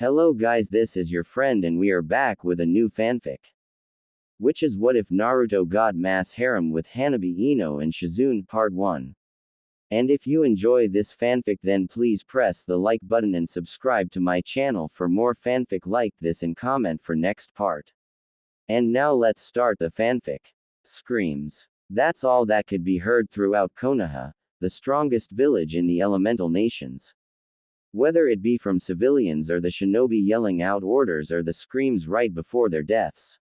Hello guys, this is your friend and we are back with a new fanfic. Which is what if Naruto got mass harem with Hanabi Ino and Shizune part 1. And if you enjoy this fanfic then please press the like button and subscribe to my channel for more fanfic like this and comment for next part. And now let's start the fanfic. Screams. That's all that could be heard throughout Konoha, the strongest village in the elemental nations. Whether it be from civilians or the shinobi yelling out orders or the screams right before their deaths.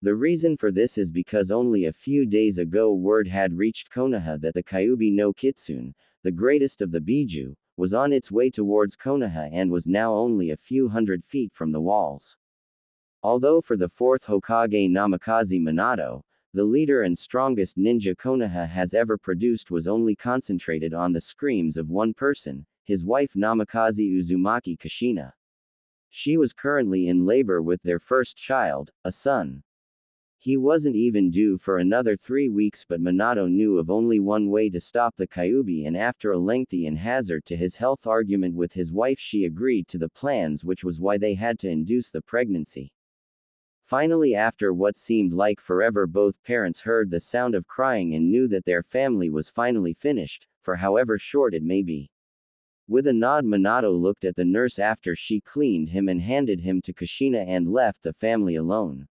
The reason for this is because only a few days ago word had reached Konoha that the Kyuubi no Kitsune, the greatest of the Biju, was on its way towards Konoha and was now only a few hundred feet from the walls. Although for the fourth Hokage Namikaze Minato, the leader and strongest ninja Konoha has ever produced was only concentrated on the screams of one person, his wife Namikaze Uzumaki Kushina. She was currently in labor with their first child, a son. He wasn't even due for another 3 weeks but Minato knew of only one way to stop the Kyuubi and after a lengthy and hazard to his health argument with his wife she agreed to the plans which was why they had to induce the pregnancy. Finally after what seemed like forever both parents heard the sound of crying and knew that their family was finally finished, for however short it may be. With a nod Minato looked at the nurse after she cleaned him and handed him to Kushina and left the family alone.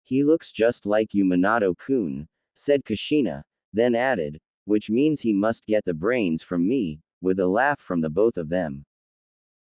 He looks just like you Minato-kun, said Kushina, then added, which means he must get the brains from me, with a laugh from the both of them.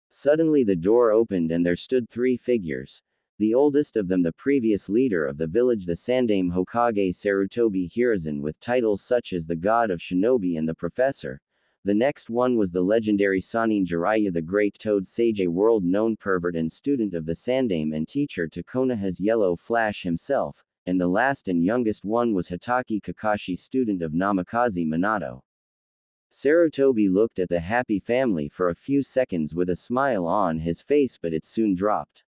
Suddenly the door opened and there stood 3 figures. The oldest of them the previous leader of the village the Sandaime Hokage Sarutobi Hiruzen with titles such as the God of Shinobi and the Professor. The next one was the legendary Sannin Jiraiya the Great Toad Sage a world-known pervert and student of the Sandaime and teacher to Konoha's Yellow Flash himself, and the last and youngest one was Hitaki Kakashi student of Namikaze Minato. Sarutobi looked at the happy family for a few seconds with a smile on his face but it soon dropped.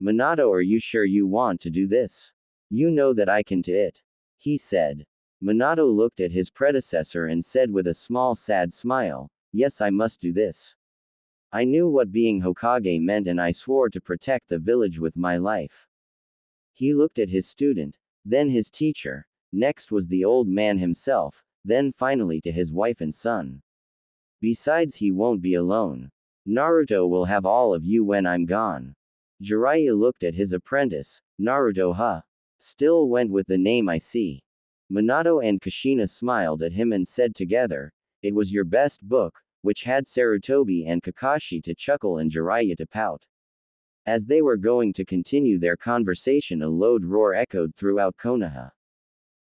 Minato, are you sure you want to do this? You know that I can do it, he said. Minato looked at his predecessor and said with a small sad smile, yes I must do this. I knew what being Hokage meant and I swore to protect the village with my life. He looked at his student, then his teacher, next was the old man himself, then finally to his wife and son. Besides he won't be alone. Naruto will have all of you when I'm gone. Jiraiya looked at his apprentice, Naruto still went with the name I see. Minato and Kushina smiled at him and said together, it was your best book, which had Sarutobi and Kakashi to chuckle and Jiraiya to pout. As they were going to continue their conversation a loud roar echoed throughout Konoha.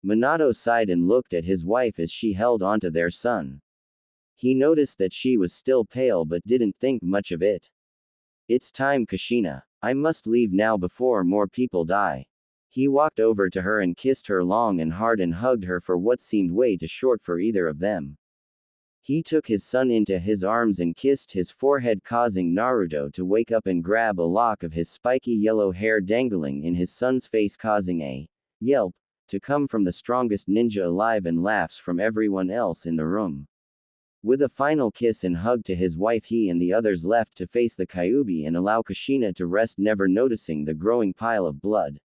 Minato sighed and looked at his wife as she held onto their son. He noticed that she was still pale but didn't think much of it. It's time Kushina. I must leave now before more people die. He walked over to her and kissed her long and hard and hugged her for what seemed way too short for either of them. He took his son into his arms and kissed his forehead causing Naruto to wake up and grab a lock of his spiky yellow hair dangling in his son's face causing a yelp to come from the strongest ninja alive and laughs from everyone else in the room. With a final kiss and hug to his wife he and the others left to face the Kyuubi and allow Kushina to rest never noticing the growing pile of blood.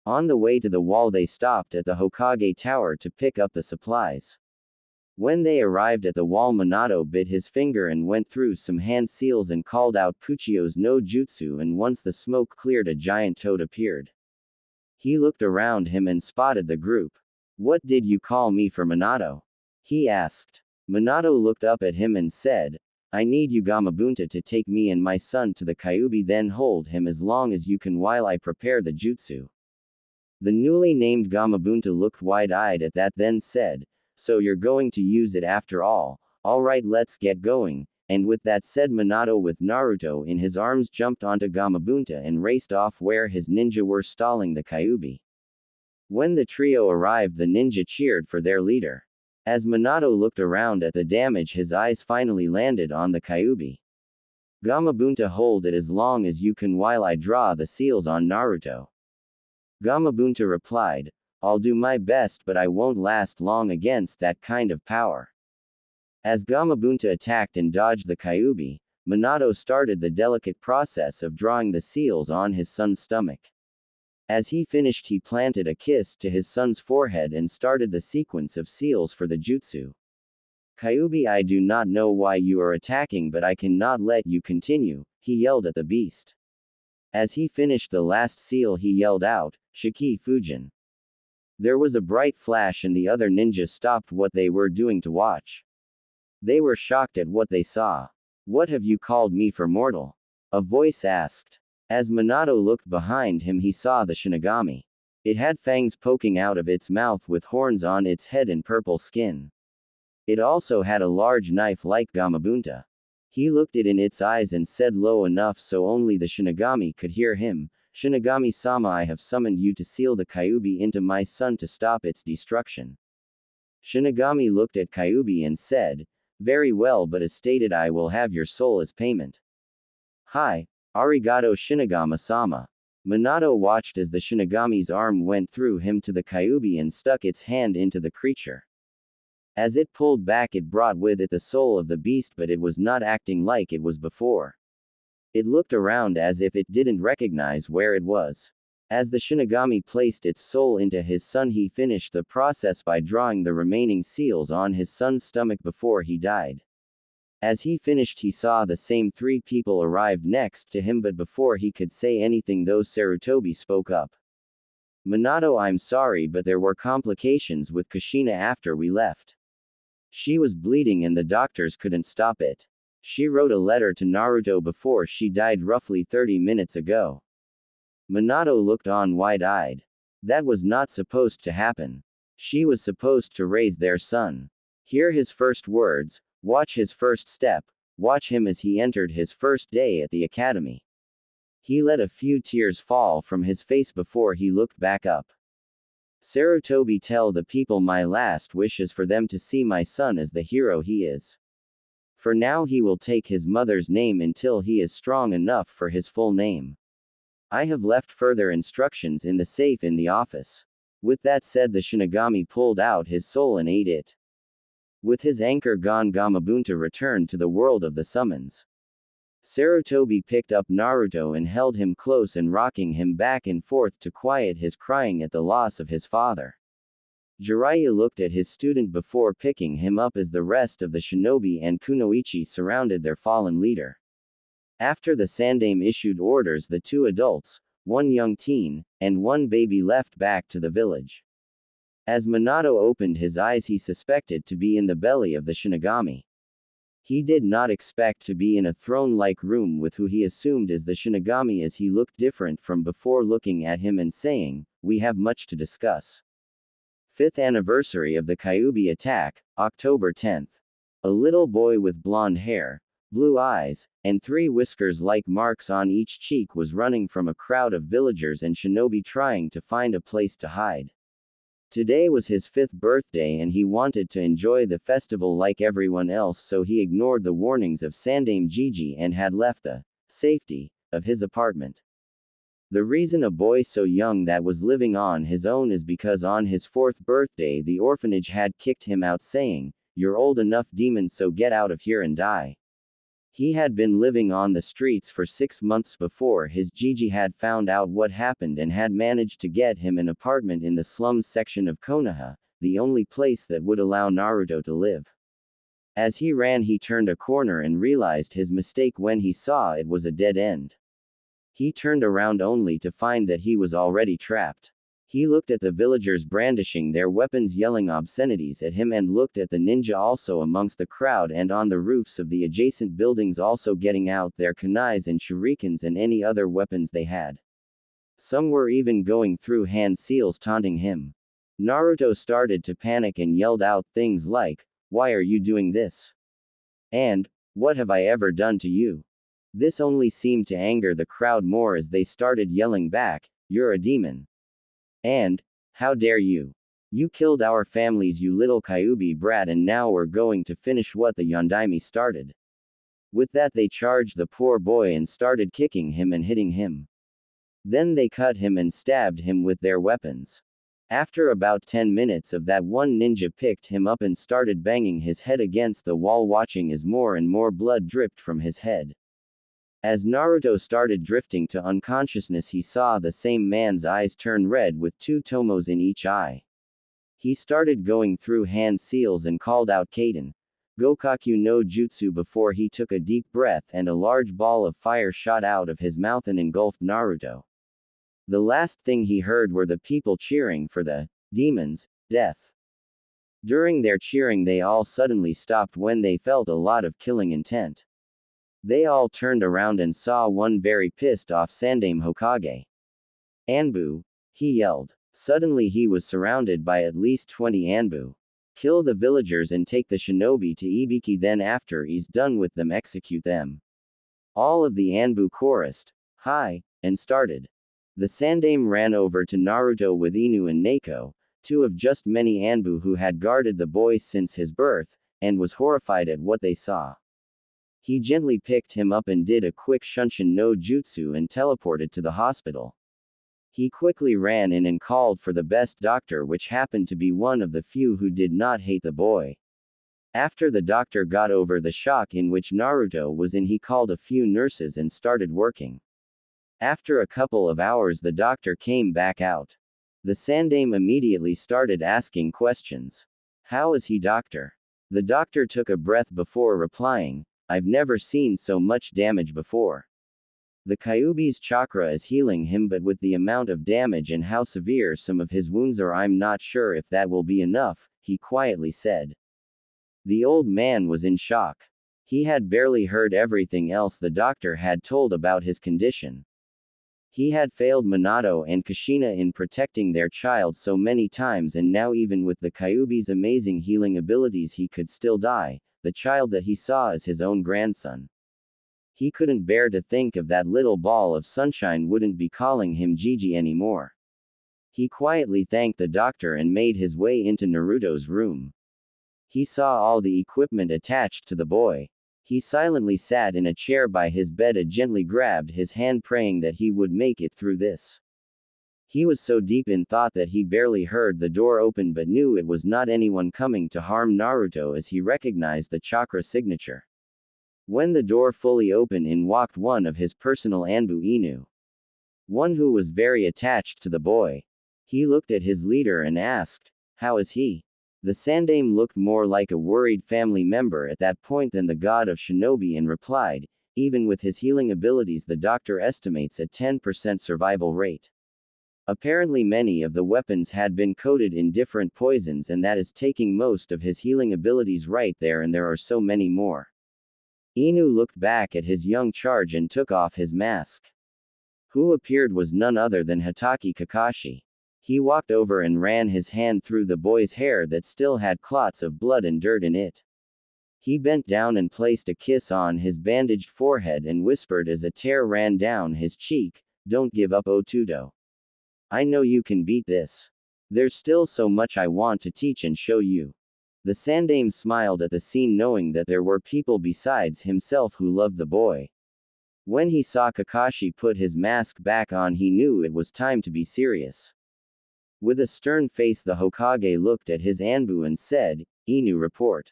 On the way to the wall they stopped at the Hokage Tower to pick up the supplies. When they arrived at the wall Minato bit his finger and went through some hand seals and called out Kuchio's no jutsu and once the smoke cleared a giant toad appeared. He looked around him and spotted the group. What did you call me for Minato? He asked. Minato looked up at him and said, I need you Gamabunta to take me and my son to the Kyuubi then hold him as long as you can while I prepare the jutsu. The newly named Gamabunta looked wide-eyed at that then said, so you're going to use it after all, alright let's get going, and with that said Minato with Naruto in his arms jumped onto Gamabunta and raced off where his ninja were stalling the Kyuubi. When the trio arrived the ninja cheered for their leader. As Minato looked around at the damage his eyes finally landed on the Kyuubi. Gamabunta hold it as long as you can while I draw the seals on Naruto. Gamabunta replied, I'll do my best but I won't last long against that kind of power. As Gamabunta attacked and dodged the Kyuubi, Minato started the delicate process of drawing the seals on his son's stomach. As he finished, he planted a kiss to his son's forehead and started the sequence of seals for the jutsu. Kyuubi, I do not know why you are attacking, but I cannot let you continue, he yelled at the beast. As he finished the last seal, he yelled out, Shiki Fujin. There was a bright flash and the other ninjas stopped what they were doing to watch. They were shocked at what they saw. What have you called me for, mortal? A voice asked. As Minato looked behind him, he saw the Shinigami. It had fangs poking out of its mouth with horns on its head and purple skin. It also had a large knife like Gamabunta. He looked it in its eyes and said low enough so only the Shinigami could hear him, Shinigami-sama, I have summoned you to seal the Kyuubi into my son to stop its destruction. Shinigami looked at Kyuubi and said, very well, but as stated, I will have your soul as payment. Hi, arigato Shinigami-sama. Minato watched as the Shinigami's arm went through him to the Kyuubi and stuck its hand into the creature. As it pulled back, it brought with it the soul of the beast, but it was not acting like it was before. It looked around as if it didn't recognize where it was. As the Shinigami placed its soul into his son, he finished the process by drawing the remaining seals on his son's stomach before he died. As he finished, he saw the same three people arrived next to him, but before he could say anything, those Sarutobi spoke up. Minato, I'm sorry, but there were complications with Kushina after we left. She was bleeding and the doctors couldn't stop it. She wrote a letter to Naruto before she died roughly 30 minutes ago. Minato looked on wide-eyed. That was not supposed to happen. She was supposed to raise their son. Hear his first words, watch his first step, watch him as he entered his first day at the academy. He let a few tears fall from his face before he looked back up. Sarutobi, tell the people my last wish is for them to see my son as the hero he is. For now he will take his mother's name until he is strong enough for his full name. I have left further instructions in the safe in the office. With that said, the Shinigami pulled out his soul and ate it. With his anchor gone, Gamabunta returned to the world of the summons. Sarutobi picked up Naruto and held him close and rocking him back and forth to quiet his crying at the loss of his father. Jiraiya looked at his student before picking him up as the rest of the shinobi and kunoichi surrounded their fallen leader. After the Sandaime issued orders, the two adults, one young teen, and one baby left back to the village. As Minato opened his eyes, he suspected to be in the belly of the Shinigami. He did not expect to be in a throne-like room with who he assumed is the Shinigami, as he looked different from before looking at him and saying, we have much to discuss. 5th anniversary of the Kyuubi attack, October 10th. A little boy with blonde hair, blue eyes, and 3 whiskers like marks on each cheek was running from a crowd of villagers and shinobi trying to find a place to hide. Today was his 5th birthday and he wanted to enjoy the festival like everyone else, so he ignored the warnings of Sandaime Gigi and had left the safety of his apartment. The reason a boy so young that was living on his own is because on his 4th birthday the orphanage had kicked him out, saying, "You're old enough, demon, so get out of here and die." He had been living on the streets for 6 months before his Gigi had found out what happened and had managed to get him an apartment in the slums section of Konoha, the only place that would allow Naruto to live. As he ran, he turned a corner and realized his mistake when he saw it was a dead end. He turned around only to find that he was already trapped. He looked at the villagers brandishing their weapons, yelling obscenities at him, and looked at the ninja also amongst the crowd and on the roofs of the adjacent buildings, also getting out their kunais and shurikens and any other weapons they had. Some were even going through hand seals taunting him. Naruto started to panic and yelled out things like, "Why are you doing this?" and "What have I ever done to you?" This only seemed to anger the crowd more as they started yelling back, "You're a demon." And, "How dare you? You killed our families, you little Kyuubi brat, and now we're going to finish what the Yondaime started." With that they charged the poor boy and started kicking him and hitting him. Then they cut him and stabbed him with their weapons. After about 10 minutes of that, one ninja picked him up and started banging his head against the wall, watching as more and more blood dripped from his head. As Naruto started drifting to unconsciousness, he saw the same man's eyes turn red with two tomos in each eye. He started going through hand seals and called out Kaden, Gokaku no Jutsu, before he took a deep breath and a large ball of fire shot out of his mouth and engulfed Naruto. The last thing he heard were the people cheering for the demon's death. During their cheering, they all suddenly stopped when they felt a lot of killing intent. They all turned around and saw one very pissed off Sandaime Hokage. Anbu, he yelled. Suddenly he was surrounded by at least 20 Anbu. Kill the villagers and take the shinobi to Ibiki, then after he's done with them, execute them. All of the Anbu chorused, "Hi," and started. The Sandaime ran over to Naruto with Inu and Neko, two of just many Anbu who had guarded the boy since his birth, and was horrified at what they saw. He gently picked him up and did a quick Shunshin no Jutsu and teleported to the hospital. He quickly ran in and called for the best doctor, which happened to be one of the few who did not hate the boy. After the doctor got over the shock in which Naruto was in, he called a few nurses and started working. After a couple of hours, the doctor came back out. The Sandaime immediately started asking questions. "How is he, doctor?" The doctor took a breath before replying, "I've never seen so much damage before. The Kyuubi's chakra is healing him, but with the amount of damage and how severe some of his wounds are, I'm not sure if that will be enough," he quietly said. The old man was in shock. He had barely heard everything else the doctor had told about his condition. He had failed Minato and Kushina in protecting their child so many times, and now even with the Kyuubi's amazing healing abilities he could still die, the child that he saw as his own grandson. He couldn't bear to think of that little ball of sunshine wouldn't be calling him Gigi anymore. He quietly thanked the doctor and made his way into Naruto's room. He saw all the equipment attached to the boy. He silently sat in a chair by his bed and gently grabbed his hand, praying that he would make it through this. He was so deep in thought that he barely heard the door open, but knew it was not anyone coming to harm Naruto as he recognized the chakra signature. When the door fully opened, in walked one of his personal Anbu, Inu. One who was very attached to the boy. He looked at his leader and asked, "How is he?" The Sandaime looked more like a worried family member at that point than the god of shinobi and replied, "Even with his healing abilities, the doctor estimates a 10% survival rate. Apparently many of the weapons had been coated in different poisons, and that is taking most of his healing abilities right there, and there are so many more." Inu looked back at his young charge and took off his mask. Who appeared was none other than Hatake Kakashi. He walked over and ran his hand through the boy's hair that still had clots of blood and dirt in it. He bent down and placed a kiss on his bandaged forehead and whispered as a tear ran down his cheek, "Don't give up, Otudo. I know you can beat this. There's still so much I want to teach and show you." The Sandaime smiled at the scene, knowing that there were people besides himself who loved the boy. When he saw Kakashi put his mask back on, he knew it was time to be serious. With a stern face, the Hokage looked at his Anbu and said, "Inu, report.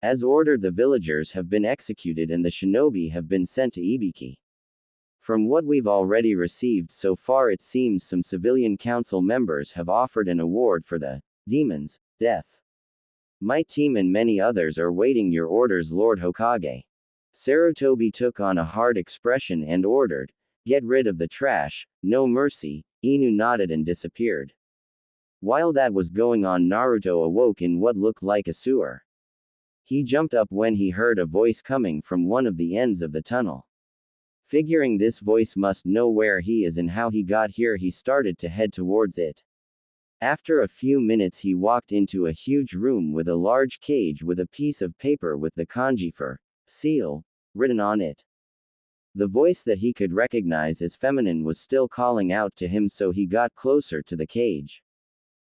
As ordered, the villagers have been executed and the shinobi have been sent to Ibiki. From what we've already received so far, it seems some civilian council members have offered an award for the demon's death. My team and many others are waiting your orders, Lord Hokage." Sarutobi took on a hard expression and ordered, "Get rid of the trash, no mercy." Inu nodded and disappeared. While that was going on, Naruto awoke in what looked like a sewer. He jumped up when he heard a voice coming from one of the ends of the tunnel. Figuring this voice must know where he is and how he got here, he started to head towards it. After a few minutes, he walked into a huge room with a large cage with a piece of paper with the kanji for seal written on it. The voice that he could recognize as feminine was still calling out to him, so he got closer to the cage.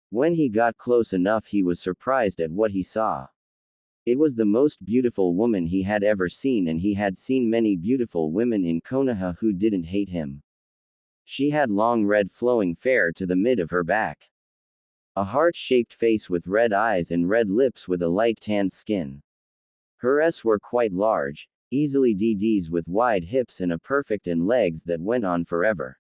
When he got close enough, he was surprised at what he saw. It was the most beautiful woman he had ever seen, and he had seen many beautiful women in Konoha who didn't hate him. She had long red flowing hair to the mid of her back. A heart-shaped face with red eyes and red lips with a light tanned skin. Her s were quite large, easily DDs with wide hips and a perfect and legs that went on forever.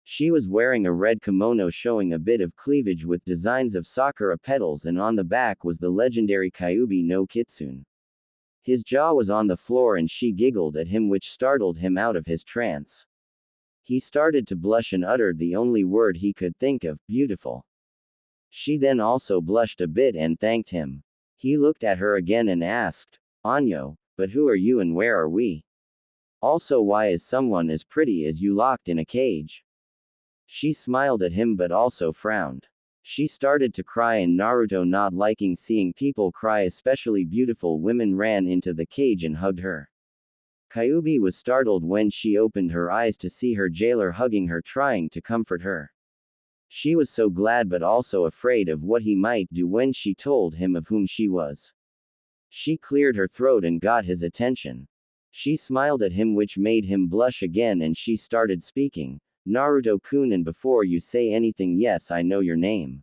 She was wearing a red kimono showing a bit of cleavage with designs of sakura petals, and on the back was the legendary Kyuubi no Kitsune. His jaw was on the floor and she giggled at him, which startled him out of his trance. He started to blush and uttered the only word he could think of, beautiful. She then also blushed a bit and thanked him. He looked at her again and asked, Anyo, but who are you and where are we? Also, why is someone as pretty as you locked in a cage? She smiled at him but also frowned. She started to cry, and Naruto, not liking seeing people cry, especially beautiful women, ran into the cage and hugged her. Kyuubi was startled when she opened her eyes to see her jailer hugging her, trying to comfort her. She was so glad but also afraid of what he might do when she told him of whom she was. She cleared her throat and got his attention. She smiled at him, which made him blush again, and she started speaking. Naruto-kun, and before you say anything, yes, I know your name.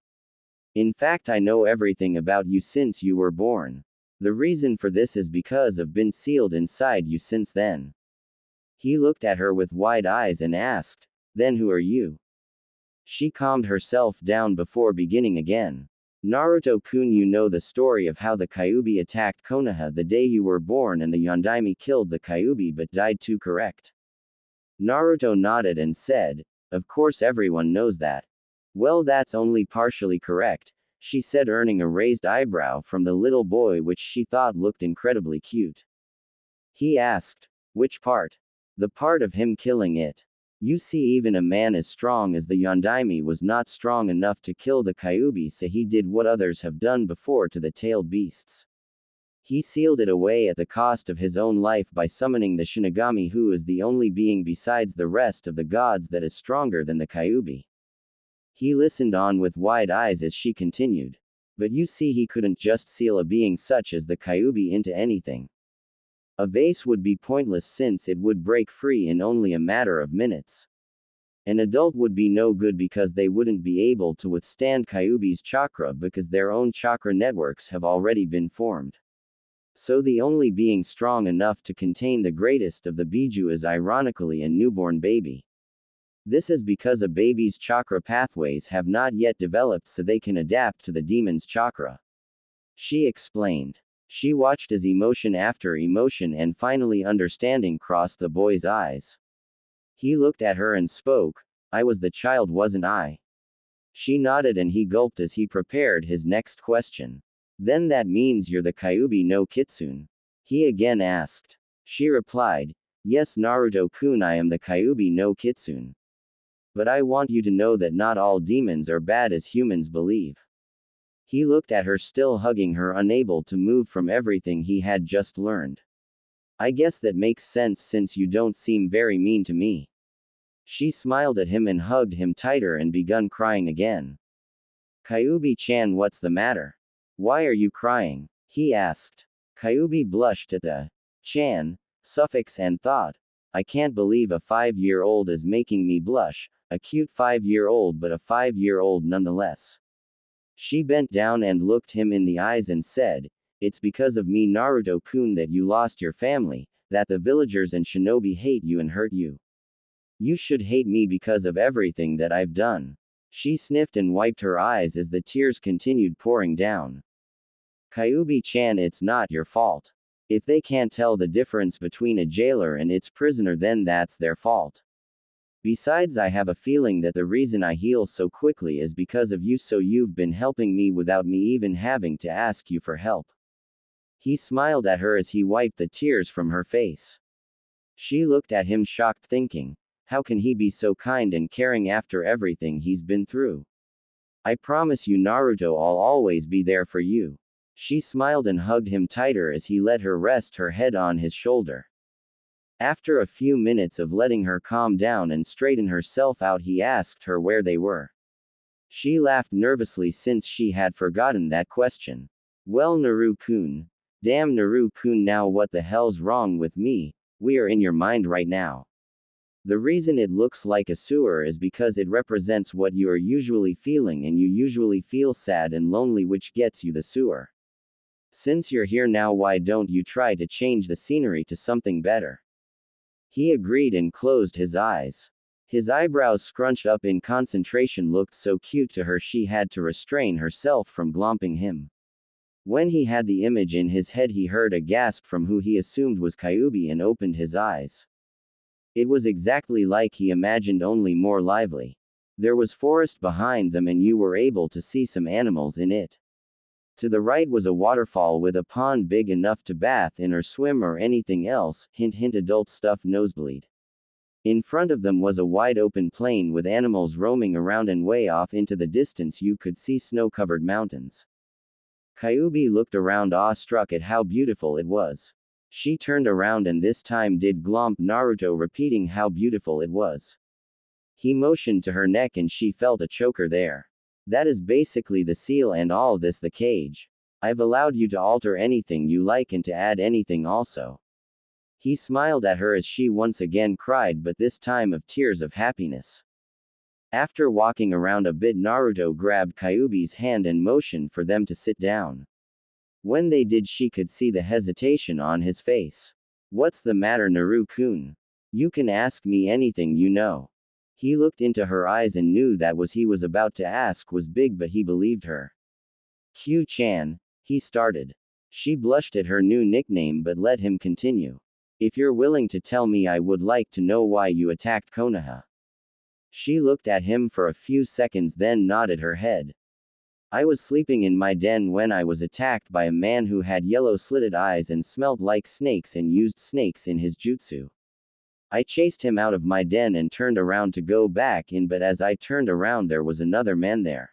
In fact, I know everything about you since you were born. The reason for this is because I've been sealed inside you since then. He looked at her with wide eyes and asked, then who are you? She calmed herself down before beginning again. Naruto-kun, you know the story of how the Kyuubi attacked Konoha the day you were born and the Yondaime killed the Kyuubi but died too, correct? Naruto nodded and said, of course everyone knows that. Well, that's only partially correct, she said, earning a raised eyebrow from the little boy, which she thought looked incredibly cute. He asked, which part? The part of him killing it. You see, even a man as strong as the Yondaime was not strong enough to kill the Kyuubi, so he did what others have done before to the tailed beasts. He sealed it away at the cost of his own life by summoning the Shinigami, who is the only being besides the rest of the gods that is stronger than the Kyuubi. He listened on with wide eyes as she continued. But you see, he couldn't just seal a being such as the Kyuubi into anything. A vase would be pointless since it would break free in only a matter of minutes. An adult would be no good because they wouldn't be able to withstand Kyuubi's chakra because their own chakra networks have already been formed. So the only being strong enough to contain the greatest of the Biju is ironically a newborn baby. This is because a baby's chakra pathways have not yet developed, so they can adapt to the demon's chakra. She explained. She watched as emotion after emotion and finally understanding crossed the boy's eyes. He looked at her and spoke, I was the child, wasn't I? She nodded and he gulped as he prepared his next question. Then that means you're the Kyuubi no Kitsune? He again asked. She replied, yes, Naruto-kun, I am the Kyuubi no Kitsune. But I want you to know that not all demons are bad as humans believe. He looked at her, still hugging her, unable to move from everything he had just learned. I guess that makes sense since you don't seem very mean to me. She smiled at him and hugged him tighter and begun crying again. Kyuubi-chan, what's the matter? Why are you crying? He asked. Kyuubi blushed at the chan suffix and thought, I can't believe a 5-year-old is making me blush, a cute 5-year-old but a 5-year-old nonetheless. She bent down and looked him in the eyes and said, it's because of me, Naruto-kun, that you lost your family, that the villagers and shinobi hate you and hurt you. You should hate me because of everything that I've done. She sniffed and wiped her eyes as the tears continued pouring down. Kyuubi-chan, it's not your fault. If they can't tell the difference between a jailer and its prisoner, then that's their fault. Besides, I have a feeling that the reason I heal so quickly is because of you, so you've been helping me without me even having to ask you for help. He smiled at her as he wiped the tears from her face. She looked at him shocked, thinking, how can he be so kind and caring after everything he's been through? I promise you, Naruto, I'll always be there for you. She smiled and hugged him tighter as he let her rest her head on his shoulder. After a few minutes of letting her calm down and straighten herself out, he asked her where they were. She laughed nervously since she had forgotten that question. Well, Naru-kun. Damn, Naru-kun, now what the hell's wrong with me? We are in your mind right now. The reason it looks like a sewer is because it represents what you are usually feeling, and you usually feel sad and lonely, which gets you the sewer. Since you're here now, why don't you try to change the scenery to something better? He agreed and closed his eyes. His eyebrows scrunched up in concentration looked so cute to her she had to restrain herself from glomping him. When he had the image in his head, he heard a gasp from who he assumed was Kyuubi and opened his eyes. It was exactly like he imagined, only more lively. There was forest behind them and you were able to see some animals in it. To the right was a waterfall with a pond big enough to bath in or swim or anything else, hint hint adult stuff nosebleed. In front of them was a wide open plain with animals roaming around, and way off into the distance you could see snow-covered mountains. Kyuubi looked around awestruck at how beautiful it was. She turned around and this time did glomp Naruto, repeating how beautiful it was. He motioned to her neck and she felt a choker there. That is basically the seal and all this the cage. I've allowed you to alter anything you like and to add anything also. He smiled at her as she once again cried, but this time of tears of happiness. After walking around a bit, Naruto grabbed Kyuubi's hand and motioned for them to sit down. When they did, she could see the hesitation on his face. What's the matter, Naru-kun? You can ask me anything, you know. He looked into her eyes and knew that what he was about to ask was big, but he believed her. Q-chan, he started. She blushed at her new nickname but let him continue. If you're willing to tell me, I would like to know why you attacked Konoha. She looked at him for a few seconds, then nodded her head. I was sleeping in my den when I was attacked by a man who had yellow slitted eyes and smelled like snakes and used snakes in his jutsu. I chased him out of my den and turned around to go back in, but as I turned around there was another man there.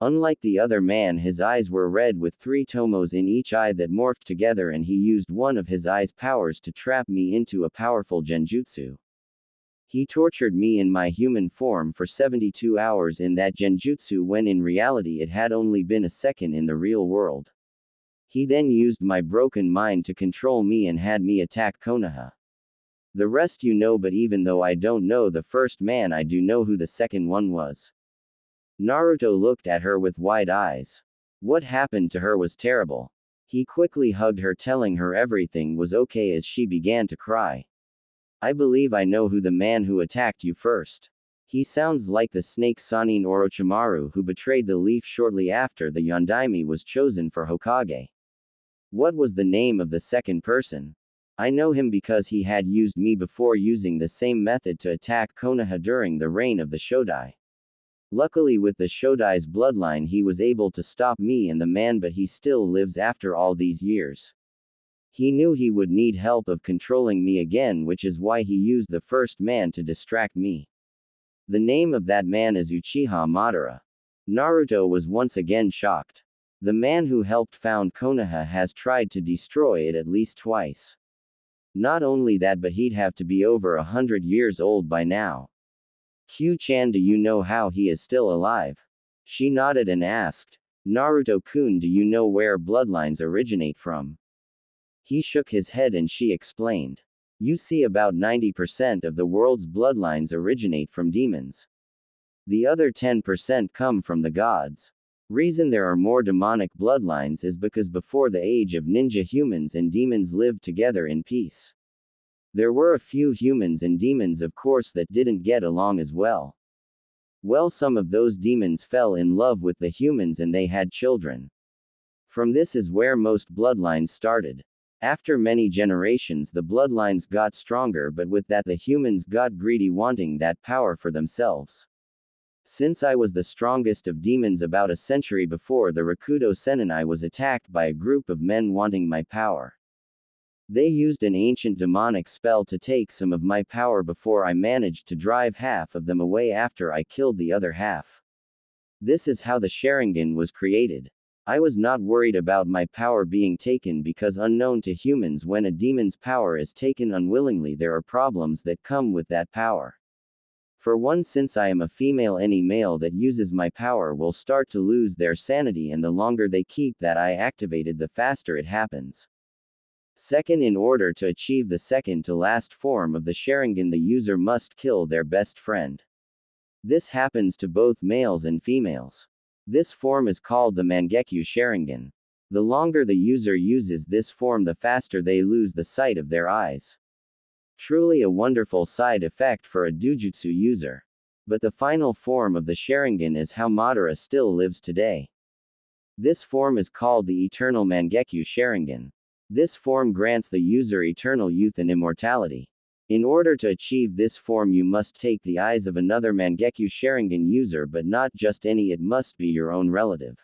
Unlike the other man, his eyes were red with 3 tomos in each eye that morphed together, and he used one of his eye's powers to trap me into a powerful genjutsu. He tortured me in my human form for 72 hours in that genjutsu, when in reality it had only been a second in the real world. He then used my broken mind to control me and had me attack Konoha. The rest you know, but even though I don't know the first man, I do know who the second one was. Naruto looked at her with wide eyes. What happened to her was terrible. He quickly hugged her, telling her everything was okay as she began to cry. I believe I know who the man who attacked you first. He sounds like the snake Sannin Orochimaru who betrayed the leaf shortly after the Yondaime was chosen for Hokage. What was the name of the second person? I know him because he had used me before, using the same method to attack Konoha during the reign of the Shodai. Luckily, with the Shodai's bloodline, he was able to stop me and the man, but he still lives after all these years. He knew he would need help of controlling me again, which is why he used the first man to distract me. The name of that man is Uchiha Madara. Naruto was once again shocked. The man who helped found Konoha has tried to destroy it at least twice. Not only that, but he'd have to be over 100 years old by now. Q-chan, do you know how he is still alive? She nodded and asked. Naruto-kun, do you know where bloodlines originate from? He shook his head and she explained. You see, about 90% of the world's bloodlines originate from demons. The other 10% come from the gods. Reason there are more demonic bloodlines is because before the age of ninja, humans and demons lived together in peace. There were a few humans and demons, of course, that didn't get along as well. Well, some of those demons fell in love with the humans and they had children. From this is where most bloodlines started. After many generations, the bloodlines got stronger, but with that the humans got greedy, wanting that power for themselves. Since I was the strongest of demons about a century before the Rakudo Sennin, I was attacked by a group of men wanting my power. They used an ancient demonic spell to take some of my power before I managed to drive half of them away after I killed the other half. This is how the Sharingan was created. I was not worried about my power being taken because, unknown to humans, when a demon's power is taken unwillingly, there are problems that come with that power. For one, since I am a female, any male that uses my power will start to lose their sanity, and the longer they keep that I activated, the faster it happens. Second, in order to achieve the second to last form of the Sharingan, the user must kill their best friend. This happens to both males and females. This form is called the Mangekyo Sharingan. The longer the user uses this form, the faster they lose the sight of their eyes. Truly a wonderful side effect for a Dujutsu user. But the final form of the Sharingan is how Madara still lives today. This form is called the Eternal Mangekyo Sharingan. This form grants the user eternal youth and immortality. In order to achieve this form, you must take the eyes of another Mangekyo Sharingan user, but not just any, it must be your own relative.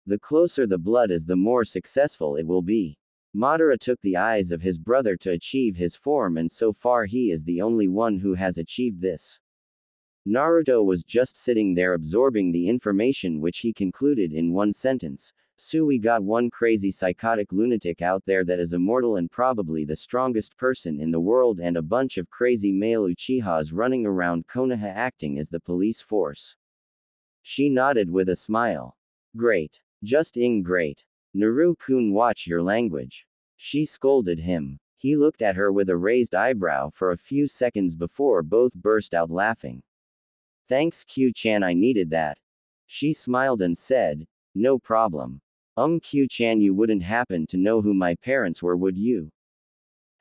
The closer the blood is, the more successful it will be. Madara took the eyes of his brother to achieve his form, and so far he is the only one who has achieved this. Naruto was just sitting there absorbing the information, which he concluded in one sentence. So we got one crazy psychotic lunatic out there that is immortal and probably the strongest person in the world, and a bunch of crazy male Uchihas running around Konoha acting as the police force. She nodded with a smile. Great. Just great. Naru-kun, watch your language. She scolded him. He looked at her with a raised eyebrow for a few seconds before both burst out laughing. Thanks Q-chan, I needed that. She smiled and said, no problem. Q-chan, you wouldn't happen to know who my parents were, would you?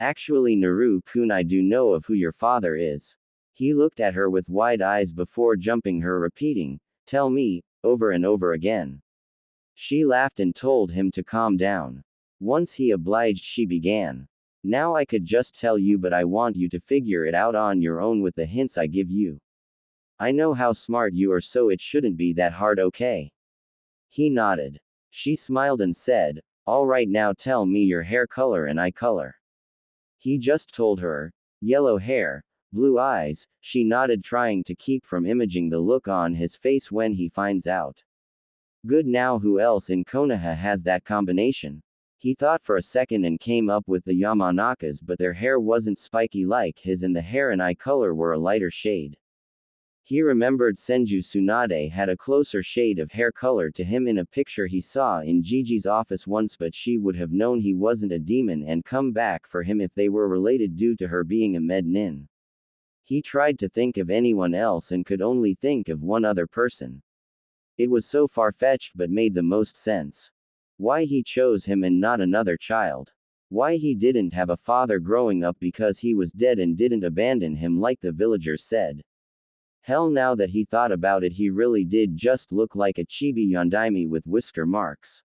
Actually, Naru-kun, I do know of who your father is. He looked at her with wide eyes before jumping her, repeating, tell me, over and over again. She laughed and told him to calm down. Once he obliged, she began. Now I could just tell you, but I want you to figure it out on your own with the hints I give you. I know how smart you are, so it shouldn't be that hard, okay? He nodded. She smiled and said, all right, now tell me your hair color and eye color. He just told her. Yellow hair, blue eyes. She nodded, trying to keep from imaging the look on his face when he finds out. Good, now who else in Konoha has that combination? He thought for a second and came up with the Yamanakas, but their hair wasn't spiky like his, and the hair and eye color were a lighter shade. He remembered Senju Tsunade had a closer shade of hair color to him in a picture he saw in Gigi's office once, but she would have known he wasn't a demon and come back for him if they were related due to her being a med nin. He tried to think of anyone else and could only think of one other person. It was so far-fetched but made the most sense. Why he chose him and not another child. Why he didn't have a father growing up because he was dead and didn't abandon him like the villagers said. Hell, now that he thought about it, he really did just look like a chibi yondaime with whisker marks.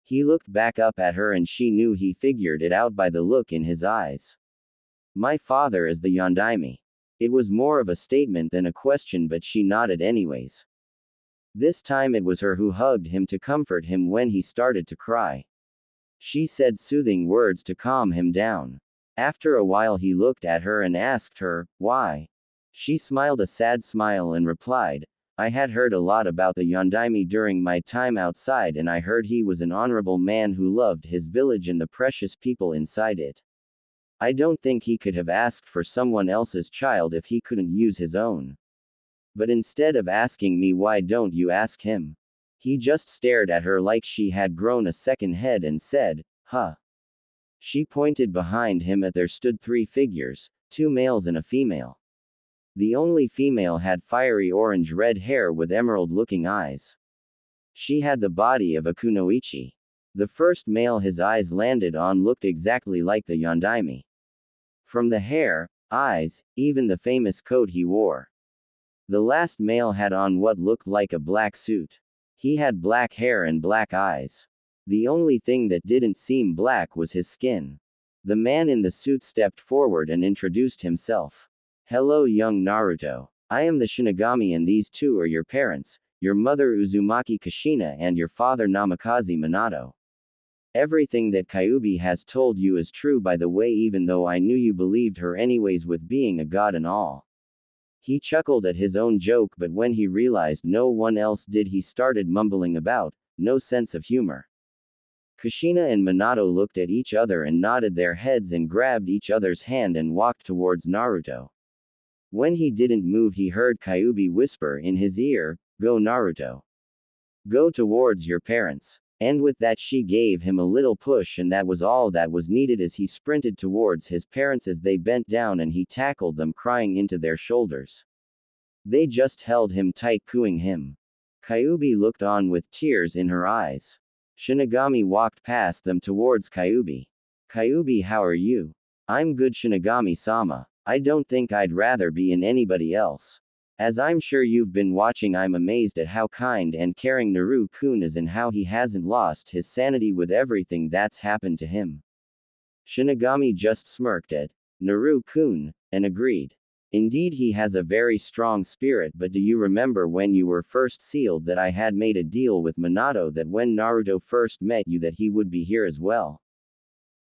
He looked back up at her and she knew he figured it out by the look in his eyes. My father is the yondaime. It was more of a statement than a question, but she nodded anyways. This time it was her who hugged him to comfort him when he started to cry. She said soothing words to calm him down. After a while he looked at her and asked her, why? She smiled a sad smile and replied, I had heard a lot about the yondaime during my time outside, and I heard he was an honorable man who loved his village and the precious people inside it. I don't think he could have asked for someone else's child if he couldn't use his own. But instead of asking me, why don't you ask him? He just stared at her like she had grown a second head and said, huh. She pointed behind him at there stood 3 figures, 2 males and a female. The only female had fiery orange-red hair with emerald-looking eyes. She had the body of a kunoichi. The first male his eyes landed on looked exactly like the yondaime. From the hair, eyes, even the famous coat he wore. The last male had on what looked like a black suit. He had black hair and black eyes. The only thing that didn't seem black was his skin. The man in the suit stepped forward and introduced himself. Hello, young Naruto. I am the Shinigami and these 2 are your parents, your mother Uzumaki Kushina and your father Namikaze Minato. Everything that Kyuubi has told you is true, by the way, even though I knew you believed her anyways with being a god and all. He chuckled at his own joke, but when he realized no one else did, he started mumbling about, no sense of humor. Kushina and Minato looked at each other and nodded their heads and grabbed each other's hand and walked towards Naruto. When he didn't move, he heard Kyuubi whisper in his ear, go Naruto. Go towards your parents. And with that she gave him a little push, and that was all that was needed as he sprinted towards his parents as they bent down and he tackled them crying into their shoulders. They just held him tight, cooing him. Kyubi looked on with tears in her eyes. Shinigami walked past them towards Kyubi. Kyubi, how are you? I'm good, Shinigami-sama. I don't think I'd rather be in anybody else. As I'm sure you've been watching, I'm amazed at how kind and caring Naru-kun is and how he hasn't lost his sanity with everything that's happened to him. Shinigami just smirked at Naru-kun, and agreed. Indeed, he has a very strong spirit, but do you remember when you were first sealed that I had made a deal with Minato that when Naruto first met you that he would be here as well?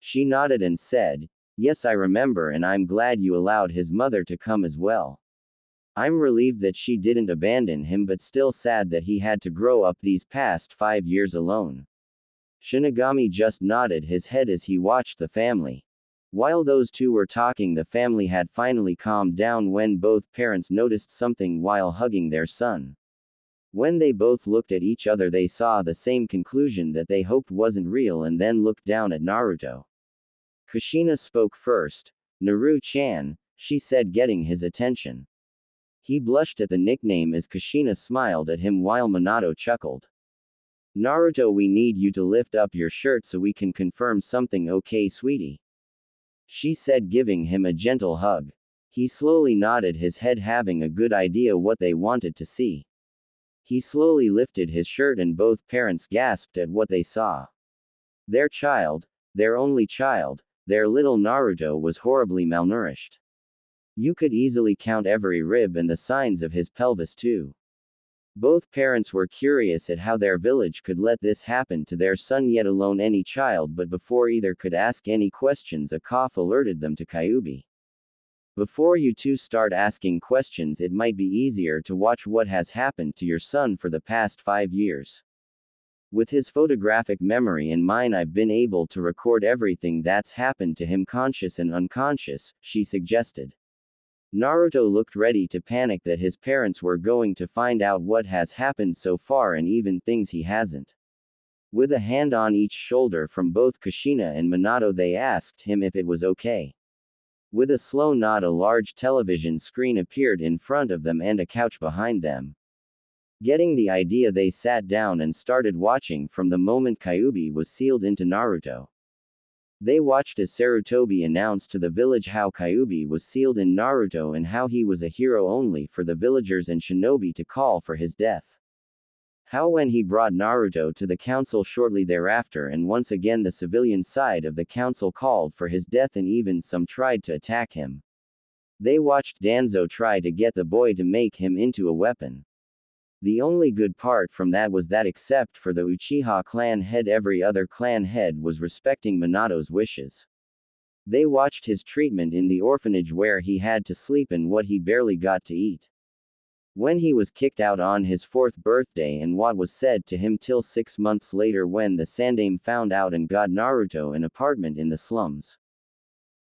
She nodded and said, yes, I remember, and I'm glad you allowed his mother to come as well. I'm relieved that she didn't abandon him, but still sad that he had to grow up these past 5 years alone. Shinigami just nodded his head as he watched the family. While those two were talking, the family had finally calmed down when both parents noticed something while hugging their son. When they both looked at each other, they saw the same conclusion that they hoped wasn't real and then looked down at Naruto. Kushina spoke first. Naru-chan, she said, getting his attention. He blushed at the nickname as Kushina smiled at him while Minato chuckled. Naruto, we need you to lift up your shirt so we can confirm something, okay, sweetie? She said, giving him a gentle hug. He slowly nodded his head, having a good idea what they wanted to see. He slowly lifted his shirt and both parents gasped at what they saw. Their child, their only child, their little Naruto, was horribly malnourished. You could easily count every rib and the signs of his pelvis too. Both parents were curious at how their village could let this happen to their son, yet alone any child, but before either could ask any questions, a cough alerted them to Kyubi. Before you two start asking questions, it might be easier to watch what has happened to your son for the past 5 years. With his photographic memory in mind, I've been able to record everything that's happened to him, conscious and unconscious, she suggested. Naruto looked ready to panic that his parents were going to find out what has happened so far and even things he hasn't. With a hand on each shoulder from both Kushina and Minato, they asked him if it was okay. With a slow nod, a large television screen appeared in front of them and a couch behind them. Getting the idea, they sat down and started watching from the moment Kyubi was sealed into Naruto. They watched as Sarutobi announced to the village how Kyubi was sealed in Naruto and how he was a hero only for the villagers and shinobi to call for his death. How when he brought Naruto to the council shortly thereafter, and once again the civilian side of the council called for his death and even some tried to attack him. They watched Danzo try to get the boy to make him into a weapon. The only good part from that was that except for the Uchiha clan head, every other clan head was respecting Minato's wishes. They watched his treatment in the orphanage where he had to sleep and what he barely got to eat. When he was kicked out on his 4th birthday and what was said to him till 6 months later when the Sandaime found out and got Naruto an apartment in the slums.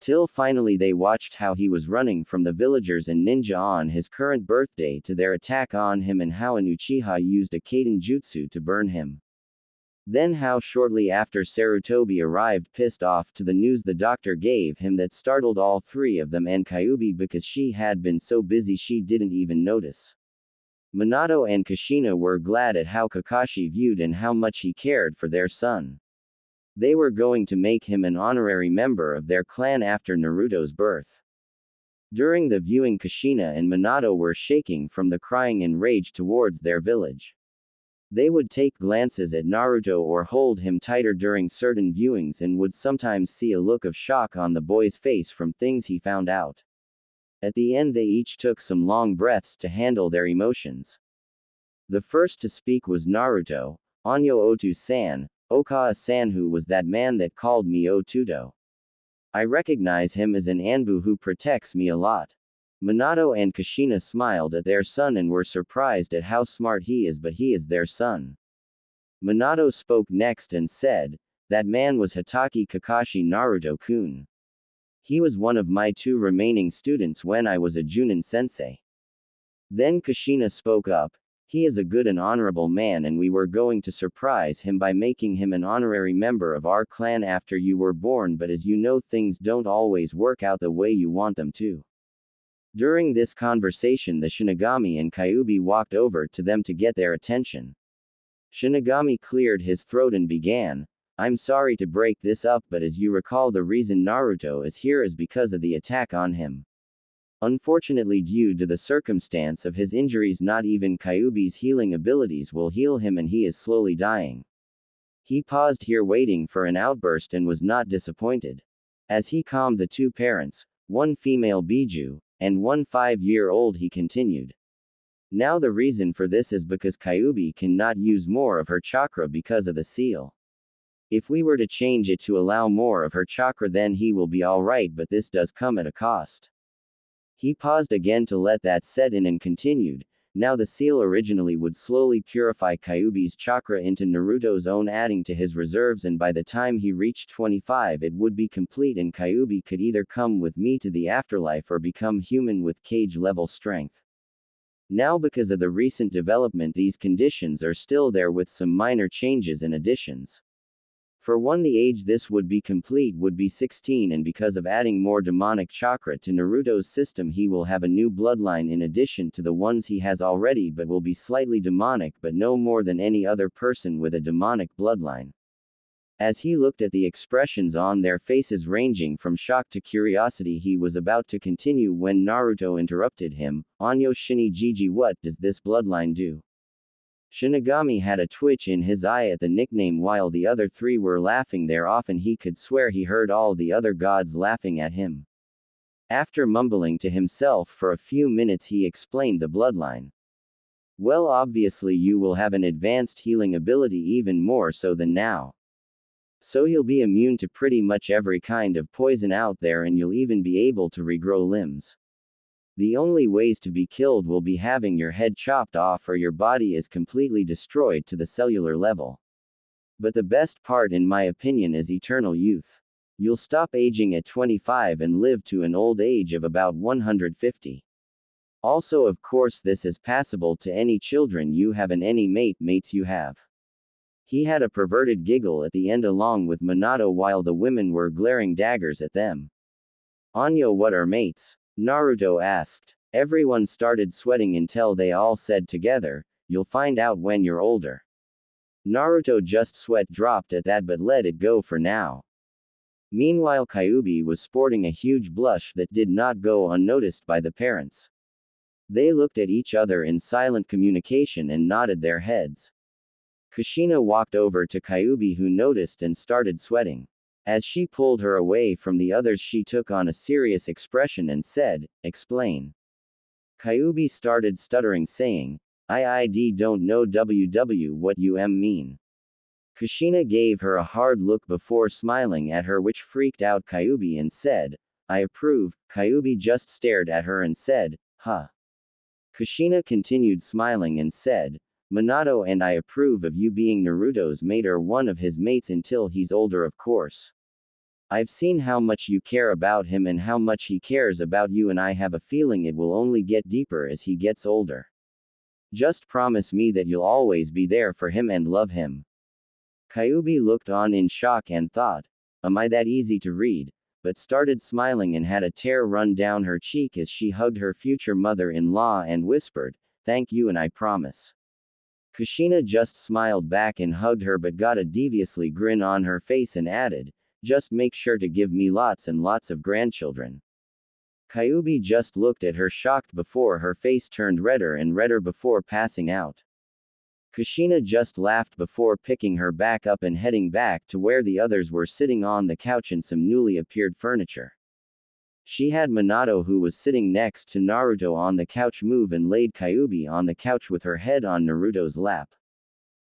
Till finally they watched how he was running from the villagers and ninja on his current birthday to their attack on him, and how an Uchiha used a Kaden jutsu to burn him. Then how shortly after Sarutobi arrived pissed off to the news the doctor gave him that startled all three of them and Kyubi because she had been so busy she didn't even notice. Minato and Kushina were glad at how Kakashi viewed and how much he cared for their son. They were going to make him an honorary member of their clan after Naruto's birth. During the viewing, Kushina and Minato were shaking from the crying and rage towards their village. They would take glances at Naruto or hold him tighter during certain viewings and would sometimes see a look of shock on the boy's face from things he found out. At the end they each took some long breaths to handle their emotions. The first to speak was Naruto. Anyo Otu-san, Okawa-san, who was that man that called me Otudo? I recognize him as an Anbu who protects me a lot. Minato and Kushina smiled at their son and were surprised at how smart he is, but he is their son. Minato spoke next and said, that man was Hatake Kakashi Naruto-kun. He was one of my 2 remaining students when I was a Junin sensei. Then Kushina spoke up, He is a good and honorable man, and we were going to surprise him by making him an honorary member of our clan after you were born, but as you know, things don't always work out the way you want them to. During this conversation, the Shinigami and Kyuubi walked over to them to get their attention. Shinigami cleared his throat and began, I'm sorry to break this up, but as you recall, the reason Naruto is here is because of the attack on him. Unfortunately, due to the circumstance of his injuries, not even Kyuubi's healing abilities will heal him, and he is slowly dying. He paused here, waiting for an outburst, and was not disappointed. As he calmed the two parents, one female Biju, and one 5-year-old, he continued. Now the reason for this is because Kyuubi cannot use more of her chakra because of the seal. If we were to change it to allow more of her chakra, then he will be alright, but this does come at a cost. He paused again to let that set in and continued, now the seal originally would slowly purify Kyuubi's chakra into Naruto's own, adding to his reserves, and by the time he reached 25 it would be complete, and Kyuubi could either come with me to the afterlife or become human with cage-level strength. Now because of the recent development, these conditions are still there with some minor changes and additions. For one, the age this would be complete would be 16, and because of adding more demonic chakra to Naruto's system, he will have a new bloodline in addition to the ones he has already, but will be slightly demonic, but no more than any other person with a demonic bloodline. As he looked at the expressions on their faces ranging from shock to curiosity, he was about to continue when Naruto interrupted him, Anyo Shini Jiji, what does this bloodline do? Shinigami had a twitch in his eye at the nickname. While the other three were laughing there off, and he could swear he heard all the other gods laughing at him. After mumbling to himself for a few minutes, he explained the bloodline. Well, obviously you will have an advanced healing ability, even more so than now. So you'll be immune to pretty much every kind of poison out there, and you'll even be able to regrow limbs. The only ways to be killed will be having your head chopped off or your body is completely destroyed to the cellular level. But the best part, in my opinion, is eternal youth. You'll stop aging at 25 and live to an old age of about 150. Also, of course, this is passable to any children you have and any mates you have. He had a perverted giggle at the end along with Minato while the women were glaring daggers at them. Anyo, what are mates? Naruto asked. Everyone started sweating until they all said together, you'll find out when you're older. Naruto just sweat dropped at that but let it go for now. Meanwhile, Kyuubi was sporting a huge blush that did not go unnoticed by the parents. They looked at each other in silent communication and nodded their heads. Kushina walked over to Kyuubi, who noticed and started sweating. As she pulled her away from the others, she took on a serious expression and said, explain. Kyuubi started stuttering, saying, I don't know what you mean. Kushina gave her a hard look before smiling at her, which freaked out Kyuubi and said, I approve. Kyuubi just stared at her and said, huh. Kushina continued smiling and said, Minato and I approve of you being Naruto's mate or one of his mates until he's older, of course. I've seen how much you care about him and how much he cares about you, and I have a feeling it will only get deeper as he gets older. Just promise me that you'll always be there for him and love him. Kyuubi looked on in shock and thought, am I that easy to read? But started smiling and had a tear run down her cheek as she hugged her future mother-in-law and whispered, thank you and I promise. Kushina just smiled back and hugged her but got a deviously grin on her face and added, just make sure to give me lots and lots of grandchildren. Kyuubi just looked at her shocked before her face turned redder and redder before passing out. Kushina just laughed before picking her back up and heading back to where the others were sitting on the couch and some newly appeared furniture. She had Minato, who was sitting next to Naruto, on the couch move and laid Kyuubi on the couch with her head on Naruto's lap.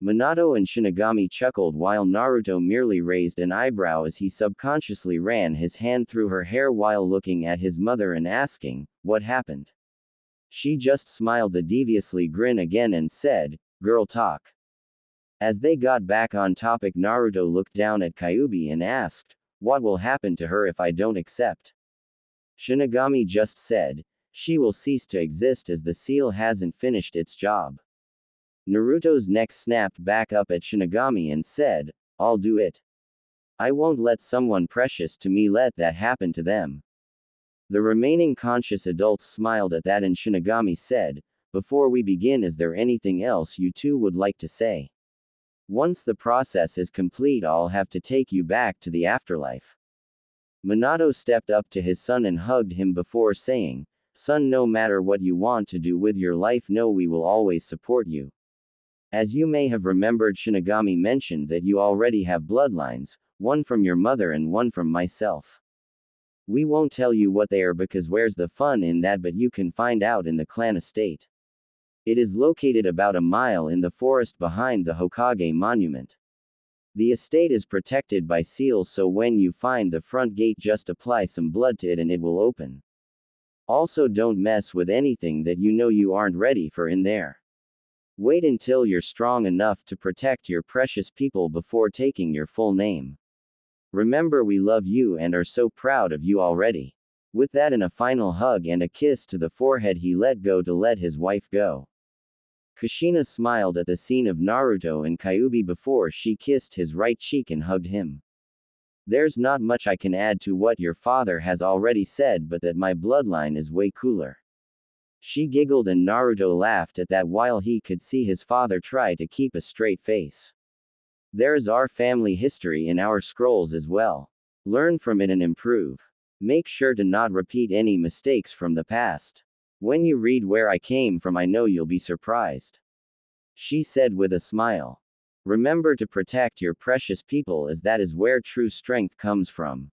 Minato and Shinigami chuckled while Naruto merely raised an eyebrow as he subconsciously ran his hand through her hair while looking at his mother and asking, what happened? She just smiled the deviously grin again and said, girl talk. As they got back on topic, Naruto looked down at Kyuubi and asked, what will happen to her if I don't accept? Shinigami just said, she will cease to exist as the seal hasn't finished its job. Naruto's neck snapped back up at Shinigami and said, "I'll do it. I won't let someone precious to me let that happen to them." The remaining conscious adults smiled at that and Shinigami said, "Before we begin, is there anything else you two would like to say? Once the process is complete, I'll have to take you back to the afterlife." Minato stepped up to his son and hugged him before saying, "Son, no matter what you want to do with your life, know we will always support you. As you may have remembered, Shinigami mentioned that you already have bloodlines, one from your mother and one from myself. We won't tell you what they are because where's the fun in that, but you can find out in the clan estate. It is located about a mile in the forest behind the Hokage monument. The estate is protected by seals, so when you find the front gate, just apply some blood to it and it will open. Also, don't mess with anything that you know you aren't ready for in there. Wait until you're strong enough to protect your precious people before taking your full name. Remember, we love you and are so proud of you already." With that and a final hug and a kiss to the forehead, he let go to let his wife go. Kushina smiled at the scene of Naruto and Kyuubi before she kissed his right cheek and hugged him. "There's not much I can add to what your father has already said, but that my bloodline is way cooler." She giggled and Naruto laughed at that while he could see his father try to keep a straight face. "There's our family history in our scrolls as well. Learn from it and improve. Make sure to not repeat any mistakes from the past. When you read where I came from, I know you'll be surprised," she said with a smile. "Remember to protect your precious people, as that is where true strength comes from.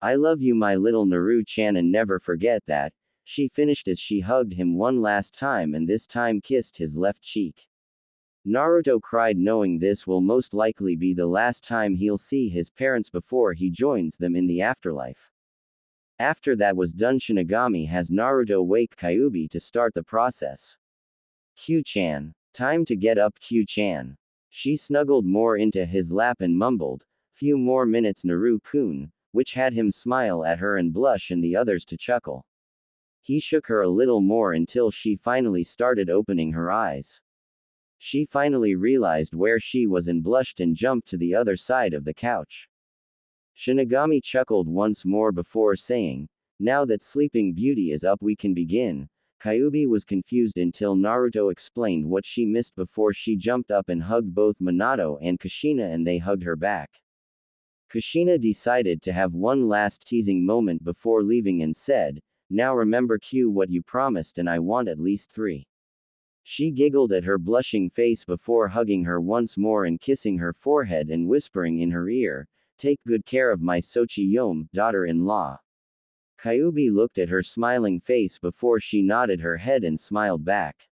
I love you, my little Naru-chan, and never forget that," she finished as she hugged him one last time and this time kissed his left cheek. Naruto cried, knowing this will most likely be the last time he'll see his parents before he joins them in the afterlife. After that was done, Shinigami has Naruto wake Kyuubi to start the process. "Q-chan. Time to get up, Q-chan." She snuggled more into his lap and mumbled, "Few more minutes, Naru-kun," which had him smile at her and blush and the others to chuckle. He shook her a little more until she finally started opening her eyes. She finally realized where she was and blushed and jumped to the other side of the couch. Shinigami chuckled once more before saying, "Now that Sleeping Beauty is up, we can begin." Kyuubi was confused until Naruto explained what she missed before she jumped up and hugged both Minato and Kushina, and they hugged her back. Kushina decided to have one last teasing moment before leaving and said, "Now remember, Q, what you promised, and I want at least 3. She giggled at her blushing face before hugging her once more and kissing her forehead and whispering in her ear, "Take good care of my Sochi-yome, daughter-in-law." Kyuubi looked at her smiling face before she nodded her head and smiled back.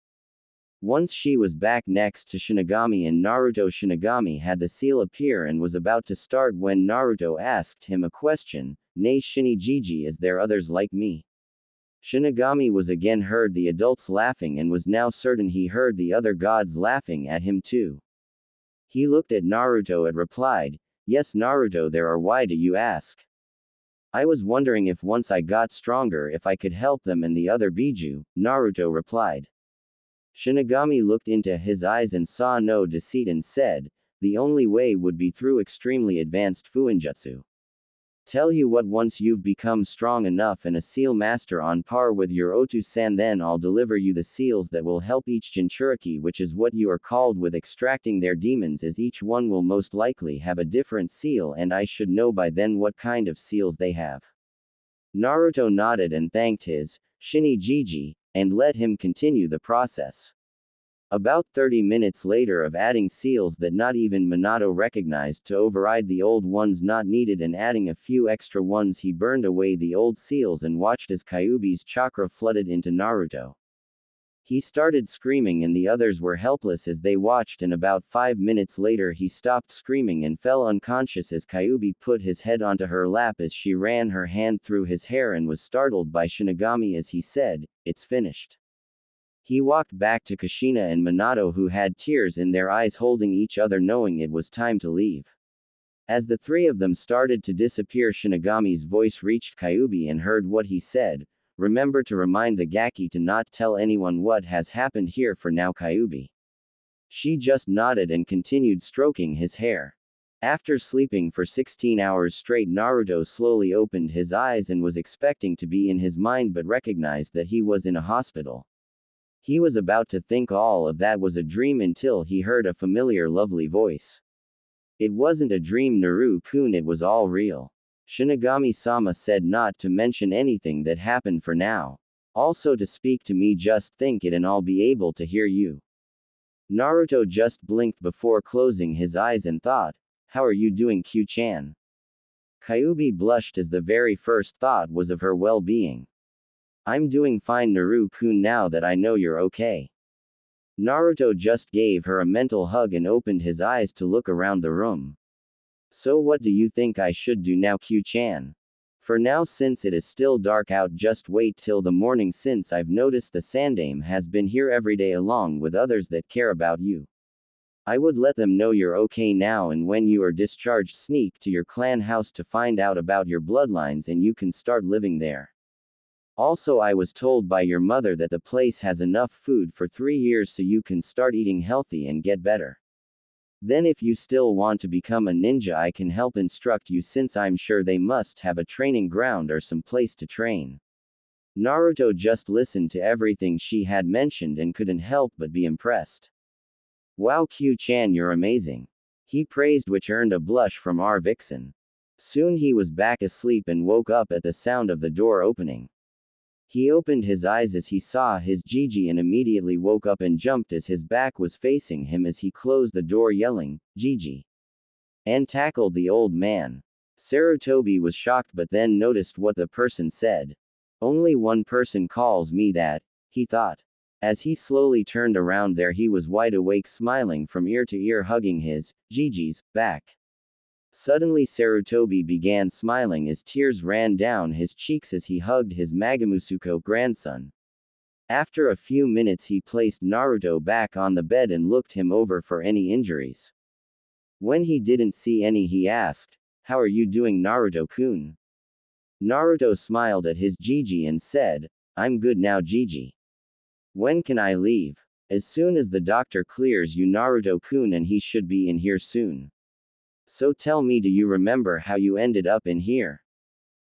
Once she was back next to Shinigami and Naruto, Shinigami had the seal appear and was about to start when Naruto asked him a question, "Nay Shinigami, is there others like me?" Shinigami was again heard the adults laughing and was now certain he heard the other gods laughing at him too. He looked at Naruto and replied, "Yes Naruto, there are. Why do you ask? I was wondering if once I got stronger if I could help them and the other Biju," Naruto replied. Shinigami looked into his eyes and saw no deceit and said, "The only way would be through extremely advanced fuinjutsu. Tell you what, once you've become strong enough and a seal master on par with your Otu-san, then I'll deliver you the seals that will help each Jinchuriki, which is what you are called, with extracting their demons, as each one will most likely have a different seal and I should know by then what kind of seals they have." Naruto nodded and thanked his Shinigami, and let him continue the process. About 30 minutes later of adding seals that not even Minato recognized to override the old ones not needed and adding a few extra ones, he burned away the old seals and watched as Kyuubi's chakra flooded into Naruto. He started screaming and the others were helpless as they watched, and about 5 minutes later he stopped screaming and fell unconscious as Kyuubi put his head onto her lap as she ran her hand through his hair and was startled by Shinigami as he said, "It's finished." He walked back to Kushina and Minato, who had tears in their eyes, holding each other, knowing it was time to leave. As the three of them started to disappear, Shinigami's voice reached Kyuubi and heard what he said, "Remember to remind the Gaki to not tell anyone what has happened here for now, Kyuubi. She just nodded and continued stroking his hair. After sleeping for 16 hours straight, Naruto slowly opened his eyes and was expecting to be in his mind but recognized that he was in a hospital. He was about to think all of that was a dream until he heard a familiar lovely voice. It wasn't a dream, Naru-kun, it was all real. Shinigami-sama said not to mention anything that happened for now. Also to speak to me, just think it and I'll be able to hear you. Naruto just blinked before closing his eyes and thought, how are you doing, Q-chan? Kyuubi blushed as the very first thought was of her well-being. I'm doing fine, Naru-kun, now that I know you're okay. Naruto just gave her a mental hug and opened his eyes to look around the room. So what do you think I should do now, Q-chan? For now, since it is still dark out, just wait till the morning, since I've noticed the Sandaime has been here every day along with others that care about you. I would let them know you're okay now, and when you are discharged, sneak to your clan house to find out about your bloodlines and you can start living there. Also, I was told by your mother that the place has enough food for 3 years so you can start eating healthy and get better. Then if you still want to become a ninja, I can help instruct you, since I'm sure they must have a training ground or some place to train. Naruto just listened to everything she had mentioned and couldn't help but be impressed. Wow, Q-chan, you're amazing. He praised, which earned a blush from our vixen. Soon he was back asleep and woke up at the sound of the door opening. He opened his eyes as he saw his Gigi and immediately woke up and jumped as his back was facing him as he closed the door, yelling, Gigi, and tackled the old man. Sarutobi was shocked but then noticed what the person said. Only one person calls me that, he thought. As he slowly turned around, there he was wide awake, smiling from ear to ear, hugging his Gigi's back. Suddenly Sarutobi began smiling as tears ran down his cheeks as he hugged his Magamusuko grandson. After a few minutes he placed Naruto back on the bed and looked him over for any injuries. When he didn't see any, he asked, how are you doing, Naruto-kun? Naruto smiled at his Gigi and said, I'm good now, Gigi. When can I leave? As soon as the doctor clears you, Naruto-kun, and he should be in here soon. So tell me, do you remember how you ended up in here?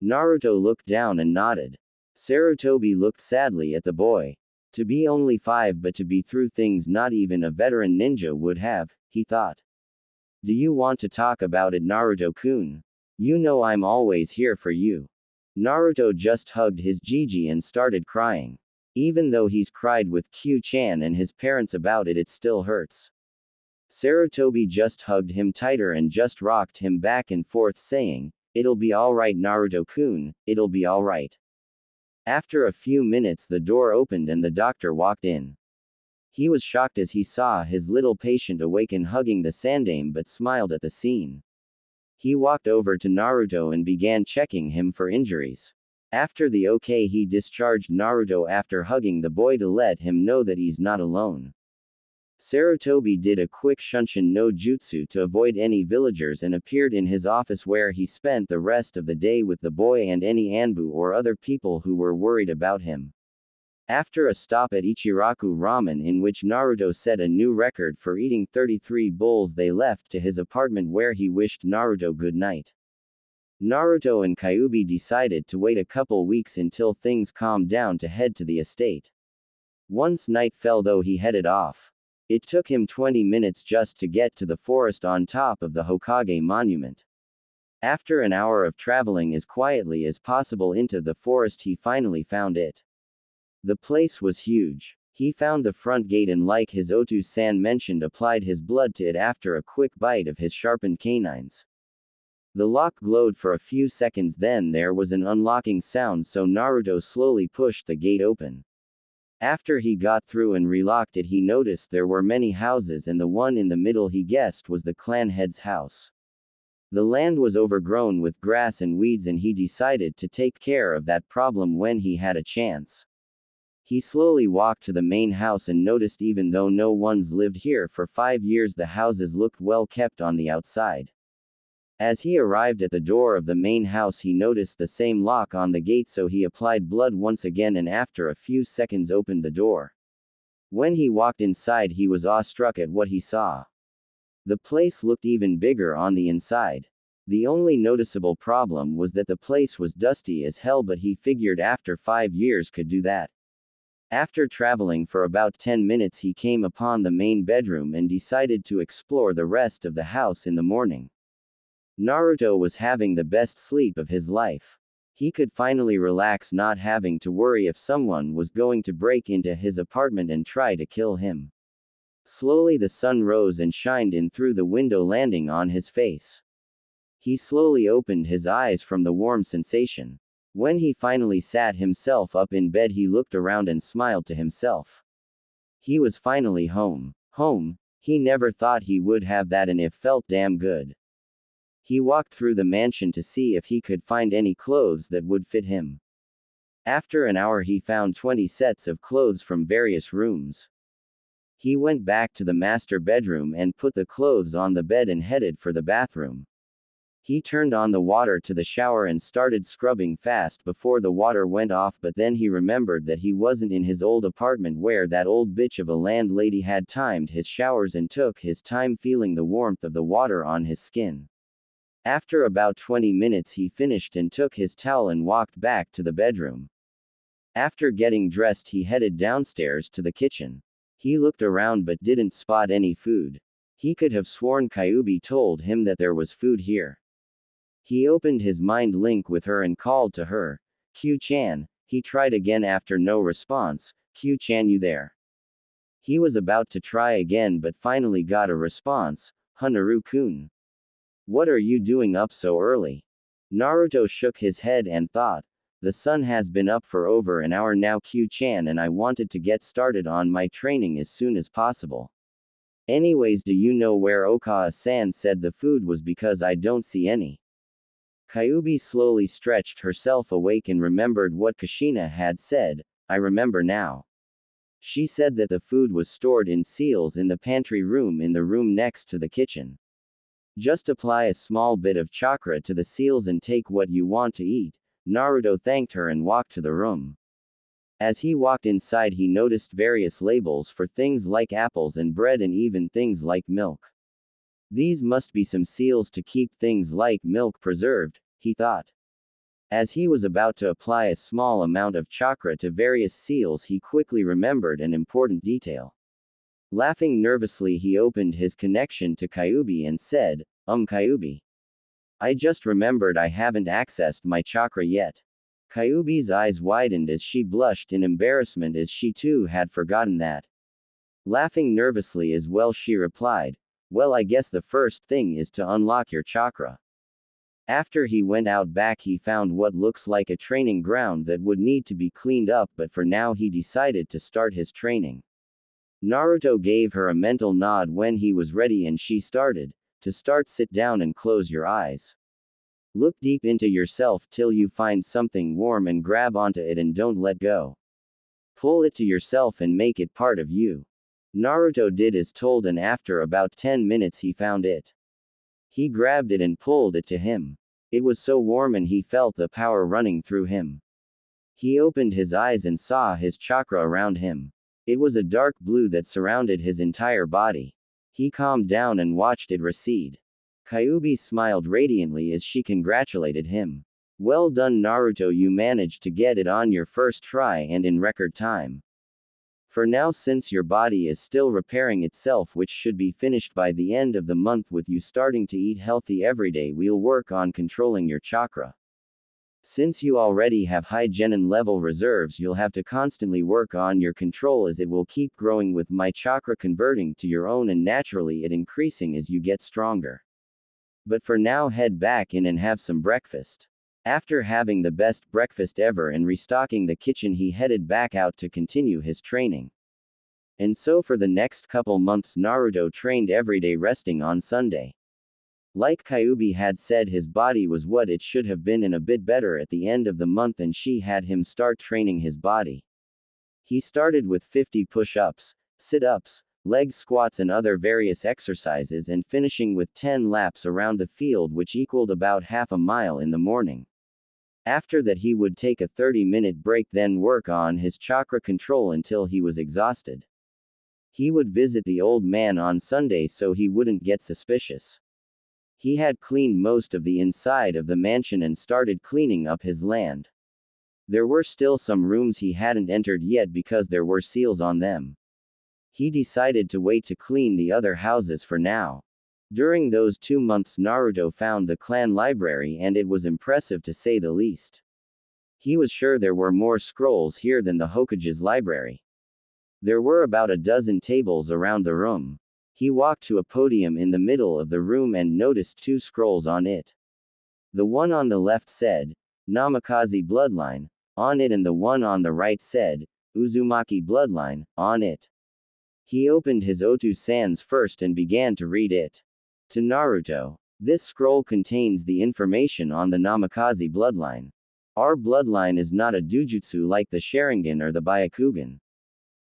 Naruto looked down and nodded. Sarutobi looked sadly at the boy. To be only 5 but to be through things not even a veteran ninja would have, he thought. Do you want to talk about it, Naruto-kun? You know I'm always here for you. Naruto just hugged his Gigi and started crying. Even though he's cried with Q-chan and his parents about it, it still hurts. Sarutobi just hugged him tighter and just rocked him back and forth, saying, it'll be alright, Naruto-kun, it'll be alright. After a few minutes the door opened and the doctor walked in. He was shocked as he saw his little patient awake and hugging the Sandaime but smiled at the scene. He walked over to Naruto and began checking him for injuries. After the okay, he discharged Naruto after hugging the boy to let him know that he's not alone. Sarutobi did a quick Shunshin no Jutsu to avoid any villagers and appeared in his office, where he spent the rest of the day with the boy and any Anbu or other people who were worried about him. After a stop at Ichiraku Ramen, in which Naruto set a new record for eating 33 bowls, they left to his apartment where he wished Naruto good night. Naruto and Kyuubi decided to wait a couple weeks until things calmed down to head to the estate. Once night fell though, he headed off. It took him 20 minutes just to get to the forest on top of the Hokage monument. After an hour of traveling as quietly as possible into the forest, he finally found it. The place was huge. He found the front gate and, like his Otu-san mentioned, applied his blood to it after a quick bite of his sharpened canines. The lock glowed for a few seconds, then there was an unlocking sound, so Naruto slowly pushed the gate open. After he got through and relocked it, he noticed there were many houses, and the one in the middle he guessed was the clan head's house. The land was overgrown with grass and weeds, and he decided to take care of that problem when he had a chance. He slowly walked to the main house and noticed even though no one's lived here for 5 years, the houses looked well kept on the outside. As he arrived at the door of the main house, he noticed the same lock on the gate, so he applied blood once again and after a few seconds opened the door. When he walked inside, he was awestruck at what he saw. The place looked even bigger on the inside. The only noticeable problem was that the place was dusty as hell, but he figured after 5 years could do that. After traveling for about 10 minutes, he came upon the main bedroom and decided to explore the rest of the house in the morning. Naruto was having the best sleep of his life. He could finally relax, not having to worry if someone was going to break into his apartment and try to kill him. Slowly the sun rose and shined in through the window, landing on his face. He slowly opened his eyes from the warm sensation. When he finally sat himself up in bed, he looked around and smiled to himself. He was finally home. Home. He never thought he would have that, and it felt damn good. He walked through the mansion to see if he could find any clothes that would fit him. After an hour, he found 20 sets of clothes from various rooms. He went back to the master bedroom and put the clothes on the bed and headed for the bathroom. He turned on the water to the shower and started scrubbing fast before the water went off, but then he remembered that he wasn't in his old apartment where that old bitch of a landlady had timed his showers and took his time feeling the warmth of the water on his skin. After about 20 minutes, he finished and took his towel and walked back to the bedroom. After getting dressed, he headed downstairs to the kitchen. He looked around but didn't spot any food. He could have sworn Kyuubi told him that there was food here. He opened his mind link with her and called to her. Q-chan. He tried again after no response. Q-chan, you there? He was about to try again but finally got a response. Hanaru-kun. What are you doing up so early? Naruto shook his head and thought. The sun has been up for over an hour now, Q-chan, and I wanted to get started on my training as soon as possible. Anyways, do you know where Okawa-san said the food was, because I don't see any? Kyuubi slowly stretched herself awake and remembered what Kushina had said. I remember now. She said that the food was stored in seals in the pantry room in the room next to the kitchen. Just apply a small bit of chakra to the seals and take what you want to eat. Naruto thanked her and walked to the room. As he walked inside, he noticed various labels for things like apples and bread and even things like milk. These must be some seals to keep things like milk preserved, he thought. As he was about to apply a small amount of chakra to various seals, he quickly remembered an important detail. Laughing nervously, he opened his connection to Kyuubi and said, Kyuubi. I just remembered I haven't accessed my chakra yet. Kyuubi's eyes widened as she blushed in embarrassment, as she too had forgotten that. Laughing nervously as well, she replied, well, I guess the first thing is to unlock your chakra. After he went out back, he found what looks like a training ground that would need to be cleaned up, but for now he decided to start his training. Naruto gave her a mental nod when he was ready and she started. To start, sit down and close your eyes. Look deep into yourself till you find something warm and grab onto it and don't let go. Pull it to yourself and make it part of you. Naruto did as told, and after about 10 minutes he found it. He grabbed it and pulled it to him. It was so warm and he felt the power running through him. He opened his eyes and saw his chakra around him. It was a dark blue that surrounded his entire body. He calmed down and watched it recede. Kyuubi smiled radiantly as she congratulated him. Well done, Naruto, you managed to get it on your first try and in record time. For now, since your body is still repairing itself, which should be finished by the end of the month with you starting to eat healthy every day, we'll work on controlling your chakra. Since you already have high genin level reserves, you'll have to constantly work on your control, as it will keep growing with my chakra converting to your own and naturally it increasing as you get stronger. But for now, head back in and have some breakfast. After having the best breakfast ever and restocking the kitchen, he headed back out to continue his training. And so for the next couple months, Naruto trained every day, resting on Sunday. Like Kyuubi had said, his body was what it should have been and a bit better at the end of the month, and she had him start training his body. He started with 50 push-ups, sit-ups, leg squats and other various exercises, and finishing with 10 laps around the field, which equaled about half a mile in the morning. After that he would take a 30-minute break, then work on his chakra control until he was exhausted. He would visit the old man on Sunday so he wouldn't get suspicious. He had cleaned most of the inside of the mansion and started cleaning up his land. There were still some rooms he hadn't entered yet because there were seals on them. He decided to wait to clean the other houses for now. During those 2 months Naruto found the clan library and it was impressive to say the least. He was sure there were more scrolls here than the Hokage's library. There were about a dozen tables around the room. He walked to a podium in the middle of the room and noticed 2 scrolls on it. The one on the left said, Namikaze Bloodline, on it, and the one on the right said, Uzumaki Bloodline, on it. He opened his Otu-sans first and began to read it. To Naruto, this scroll contains the information on the Namikaze bloodline. Our bloodline is not a dujutsu like the Sharingan or the Byakugan.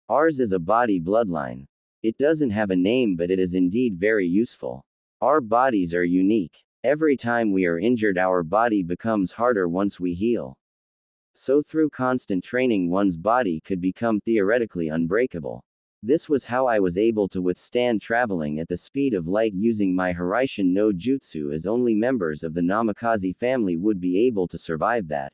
Ours is a body bloodline. It doesn't have a name, but it is indeed very useful. Our bodies are unique. Every time we are injured, our body becomes harder once we heal. So through constant training, one's body could become theoretically unbreakable. This was how I was able to withstand traveling at the speed of light using my Hiraishin no Jutsu, as only members of the Namikaze family would be able to survive that.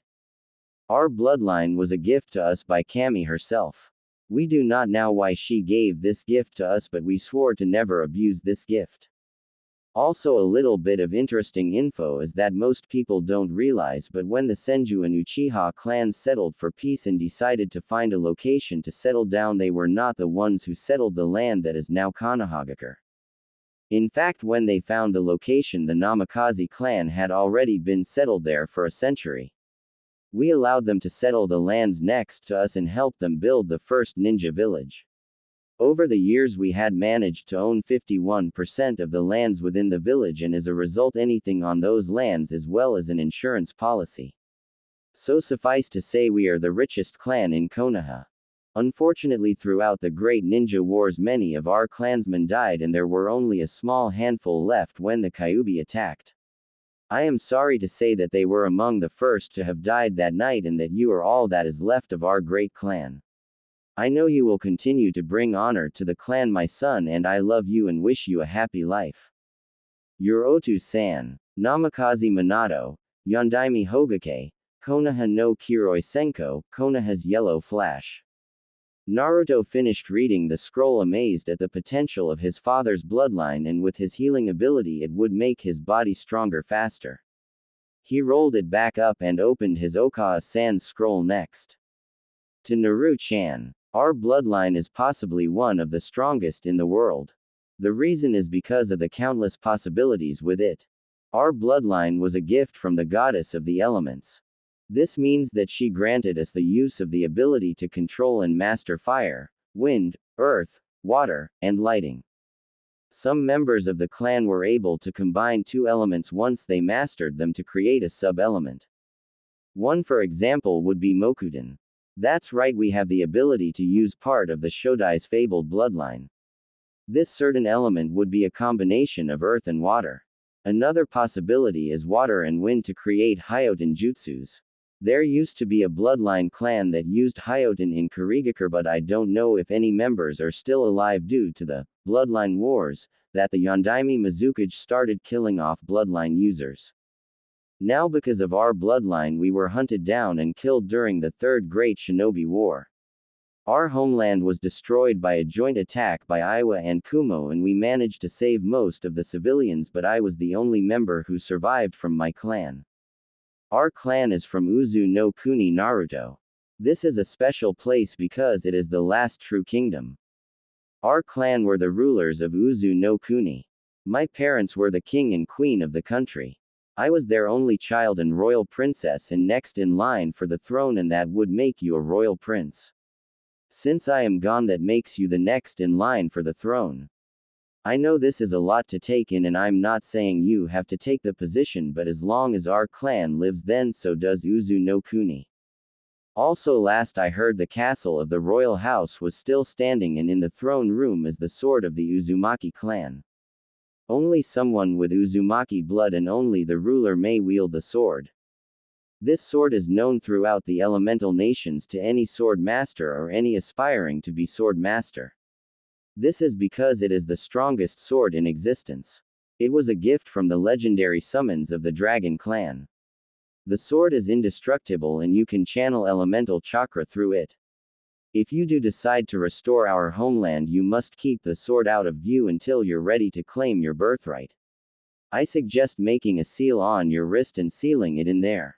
Our bloodline was a gift to us by Kami herself. We do not know why she gave this gift to us, but we swore to never abuse this gift. Also, a little bit of interesting info is that most people don't realize, but when the Senju and Uchiha clans settled for peace and decided to find a location to settle down, they were not the ones who settled the land that is now Konohagakure. In fact, when they found the location, the Namikaze clan had already been settled there for a century. We allowed them to settle the lands next to us and helped them build the first ninja village. Over the years we had managed to own 51% of the lands within the village, and as a result anything on those lands, as well as an insurance policy. So suffice to say, we are the richest clan in Konoha. Unfortunately, throughout the Great Ninja Wars many of our clansmen died and there were only a small handful left when the Kyuubi attacked. I am sorry to say that they were among the first to have died that night, and that you are all that is left of our great clan. I know you will continue to bring honor to the clan, my son, and I love you and wish you a happy life. Your Otu-san, Namikaze Minato, Yondaime Hogake, Konoha no Kiroi Senko, Konoha's Yellow Flash. Naruto finished reading the scroll amazed at the potential of his father's bloodline, and with his healing ability it would make his body stronger faster. He rolled it back up and opened his Okao-san's scroll next. To Naru-chan, our bloodline is possibly one of the strongest in the world. The reason is because of the countless possibilities with it. Our bloodline was a gift from the goddess of the elements. This means that she granted us the use of the ability to control and master fire, wind, earth, water, and lighting. Some members of the clan were able to combine 2 elements once they mastered them to create a sub-element. One, for example, would be Mokuden. That's right, we have the ability to use part of the Shodai's fabled bloodline. This certain element would be a combination of earth and water. Another possibility is water and wind to create Hyoten jutsus. There used to be a bloodline clan that used Hyoten in Kirigakure, but I don't know if any members are still alive due to the bloodline wars that the Yondaime Mizukage started killing off bloodline users. Now, because of our bloodline, we were hunted down and killed during the Third Great Shinobi War. Our homeland was destroyed by a joint attack by Iwa and Kumo, and we managed to save most of the civilians, but I was the only member who survived from my clan. Our clan is from Uzu no Kuni Naruto. This is a special place because it is the last true kingdom. Our clan were the rulers of Uzu no Kuni. My parents were the king and queen of the country. I was their only child and royal princess and next in line for the throne, and that would make you a royal prince. Since I am gone, that makes you the next in line for the throne. I know this is a lot to take in, and I'm not saying you have to take the position, but as long as our clan lives, then so does Uzu no Kuni. Also, last I heard, the castle of the royal house was still standing, and in the throne room is the sword of the Uzumaki clan. Only someone with Uzumaki blood and only the ruler may wield the sword. This sword is known throughout the elemental nations to any sword master or any aspiring to be sword master. This is because it is the strongest sword in existence. It was a gift from the legendary summons of the Dragon Clan. The sword is indestructible and you can channel elemental chakra through it. If you do decide to restore our homeland, you must keep the sword out of view until you're ready to claim your birthright. I suggest making a seal on your wrist and sealing it in there.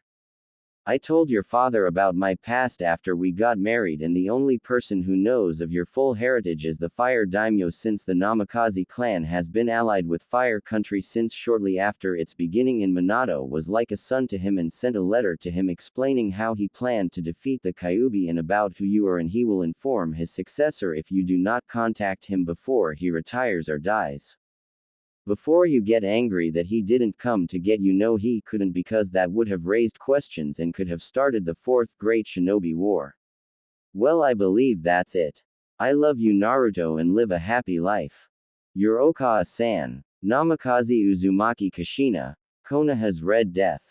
I told your father about my past after we got married, and the only person who knows of your full heritage is the Fire Daimyo, since the Namikaze clan has been allied with Fire Country since shortly after its beginning in Minato was like a son to him, and sent a letter to him explaining how he planned to defeat the Kyuubi and about who you are, and he will inform his successor if you do not contact him before he retires or dies. Before you get angry that he didn't come to get you, know he couldn't, because that would have raised questions and could have started the Fourth Great Shinobi War. Well, I believe that's it. I love you, Naruto, and live a happy life. Your Okawa-san. Namikaze Uzumaki Kushina, Konoha's Red Death.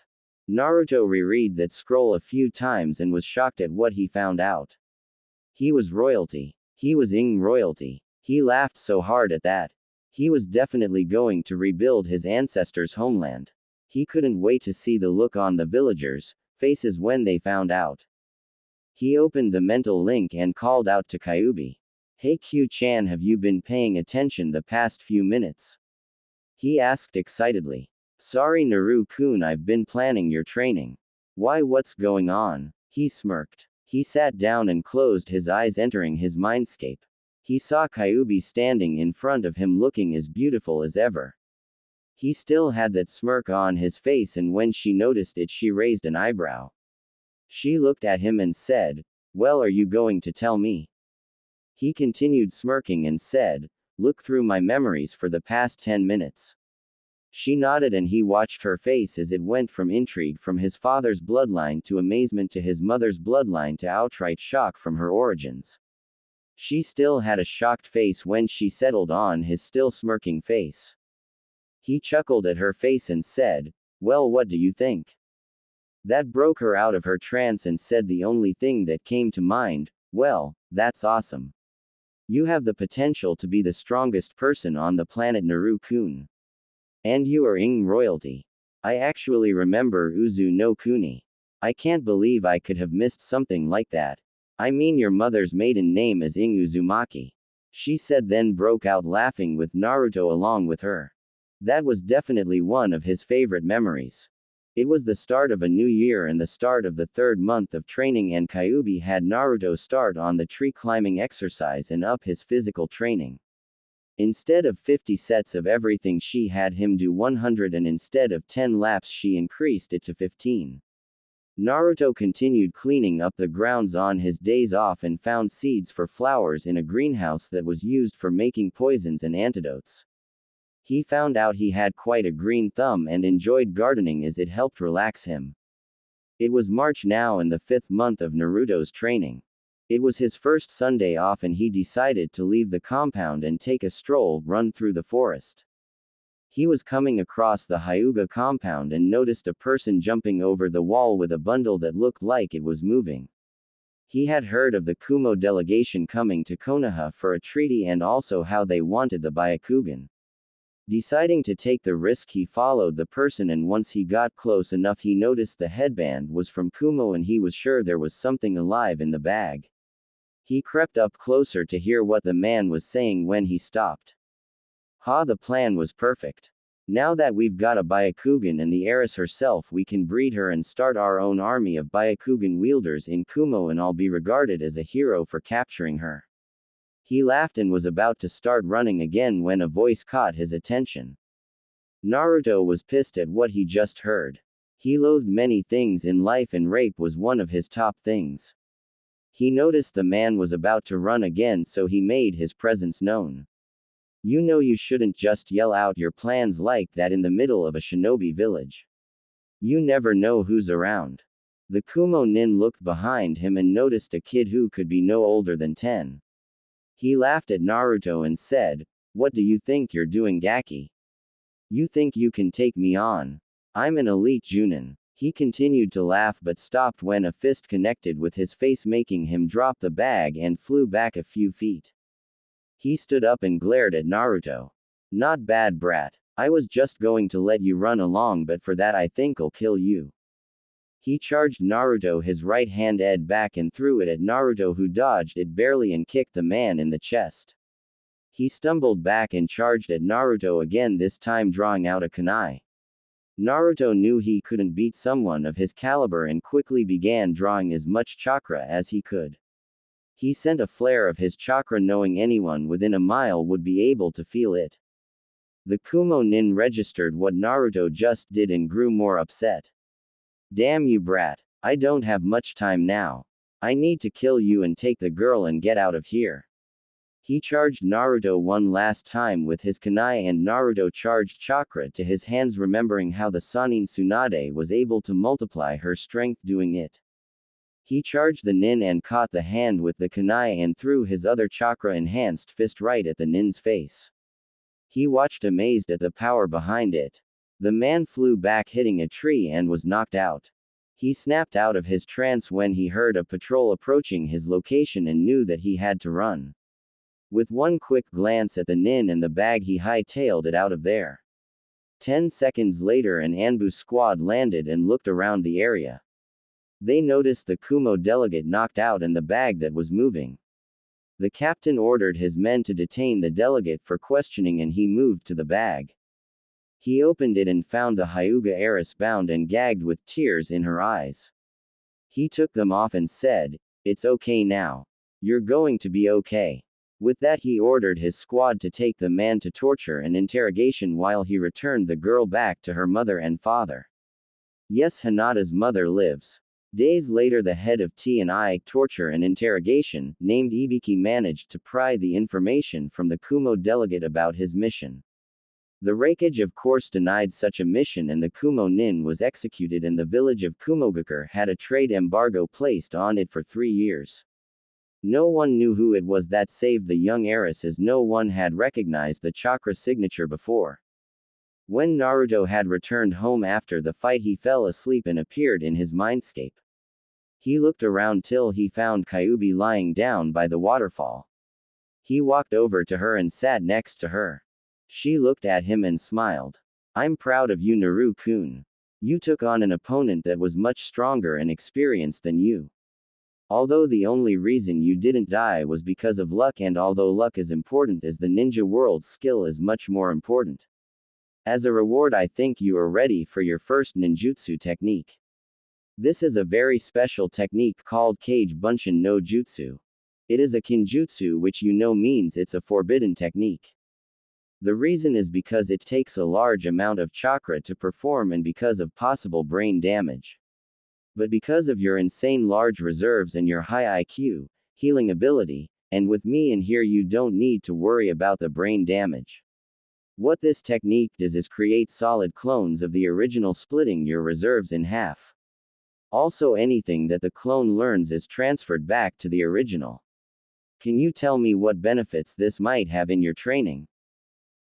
Naruto reread that scroll a few times and was shocked at what he found out. He was royalty. He was Ing royalty. He laughed so hard at that. He was definitely going to rebuild his ancestors' homeland. He couldn't wait to see the look on the villagers' faces when they found out. He opened the mental link and called out to Kyuubi. Hey Q-chan, have you been paying attention the past few minutes? He asked excitedly. Sorry Naru-kun, I've been planning your training. Why, what's going on? He smirked. He sat down and closed his eyes, entering his mindscape. He saw Kyuubi standing in front of him looking as beautiful as ever. He still had that smirk on his face, and when she noticed it, she raised an eyebrow. She looked at him and said, Well, are you going to tell me? He continued smirking and said, Look through my memories for the past 10 minutes. She nodded and he watched her face as it went from intrigue from his father's bloodline to amazement to his mother's bloodline to outright shock from her origins. She still had a shocked face when she settled on his still smirking face. He chuckled at her face and said, Well, what do you think? That broke her out of her trance and said the only thing that came to mind, Well, that's awesome. You have the potential to be the strongest person on the planet, Naru-kun. And you are Ing royalty. I actually remember Uzu no Kuni. I can't believe I could have missed something like that. I mean, your mother's maiden name is Ing Uzumaki. She said, then broke out laughing with Naruto along with her. That was definitely one of his favorite memories. It was the start of a new year and the start of the third month of training, and Kyuubi had Naruto start on the tree climbing exercise and up his physical training. Instead of 50 sets of everything, she had him do 100, and instead of 10 laps she increased it to 15. Naruto continued cleaning up the grounds on his days off and found seeds for flowers in a greenhouse that was used for making poisons and antidotes. He found out he had quite a green thumb and enjoyed gardening as it helped relax him. It was March now and the 5th month of Naruto's training. It was his first Sunday off and he decided to leave the compound and take a stroll, run through the forest. He was coming across the Hyuga compound and noticed a person jumping over the wall with a bundle that looked like it was moving. He had heard of the Kumo delegation coming to Konoha for a treaty and also how they wanted the Byakugan. Deciding to take the risk, he followed the person, and once he got close enough he noticed the headband was from Kumo and he was sure there was something alive in the bag. He crept up closer to hear what the man was saying when he stopped. The plan was perfect. Now that we've got a Byakugan and the heiress herself, we can breed her and start our own army of Byakugan wielders in Kumo, and I'll be regarded as a hero for capturing her. He laughed and was about to start running again when a voice caught his attention. Naruto was pissed at what he just heard. He loathed many things in life and rape was one of his top things. He noticed the man was about to run again, so he made his presence known. You know, you shouldn't just yell out your plans like that in the middle of a shinobi village. You never know who's around. The Kumo nin looked behind him and noticed a kid who could be no older than 10. He laughed at Naruto and said, What do you think you're doing, Gaki? You think you can take me on? I'm an elite Junin. He continued to laugh but stopped when a fist connected with his face, making him drop the bag and flew back a few feet. He stood up and glared at Naruto. Not bad, brat. I was just going to let you run along, but for that I think I'll kill you. He charged Naruto, his right hand ed back and threw it at Naruto, who dodged it barely and kicked the man in the chest. He stumbled back and charged at Naruto again, this time drawing out a kunai. Naruto knew he couldn't beat someone of his caliber and quickly began drawing as much chakra as he could. He sent a flare of his chakra, knowing anyone within a mile would be able to feel it. The Kumo nin registered what Naruto just did and grew more upset. Damn you, brat. I don't have much time now. I need to kill you and take the girl and get out of here. He charged Naruto one last time with his kunai, and Naruto charged chakra to his hands, remembering how the Sannin Tsunade was able to multiply her strength doing it. He charged the nin and caught the hand with the kunai and threw his other chakra-enhanced fist right at the nin's face. He watched amazed at the power behind it. The man flew back, hitting a tree, and was knocked out. He snapped out of his trance when he heard a patrol approaching his location and knew that he had to run. With one quick glance at the nin and the bag, he hightailed it out of there. 10 seconds later, an Anbu squad landed and looked around the area. They noticed the Kumo delegate knocked out and the bag that was moving. The captain ordered his men to detain the delegate for questioning, and he moved to the bag. He opened it and found the Hyuga heiress bound and gagged with tears in her eyes. He took them off and said, "It's okay now. You're going to be okay." With that, he ordered his squad to take the man to torture and interrogation while he returned the girl back to her mother and father. Yes, Hinata's mother lives. Days later, the head of T&I torture and interrogation, named Ibiki, managed to pry the information from the Kumo delegate about his mission. The Raikage of course denied such a mission, and the Kumo nin was executed, and the village of Kumogakure had a trade embargo placed on it for 3 years. No one knew who it was that saved the young heiress, as no one had recognized the chakra signature before. When Naruto had returned home after the fight, he fell asleep and appeared in his mindscape. He looked around till he found Kyuubi lying down by the waterfall. He walked over to her and sat next to her. She looked at him and smiled. "I'm proud of you, Naru-kun. You took on an opponent that was much stronger and experienced than you. Although the only reason you didn't die was because of luck, and although luck is important, as the ninja world, skill is much more important. As a reward, I think you are ready for your first ninjutsu technique. This is a very special technique called Kage Bunshin no Jutsu. It is a kinjutsu, which you know means it's a forbidden technique. The reason is because it takes a large amount of chakra to perform and because of possible brain damage. But because of your insane large reserves and your high IQ, healing ability, and with me in here, you don't need to worry about the brain damage. What this technique does is create solid clones of the original, splitting your reserves in half. Also, anything that the clone learns is transferred back to the original. Can you tell me what benefits this might have in your training?"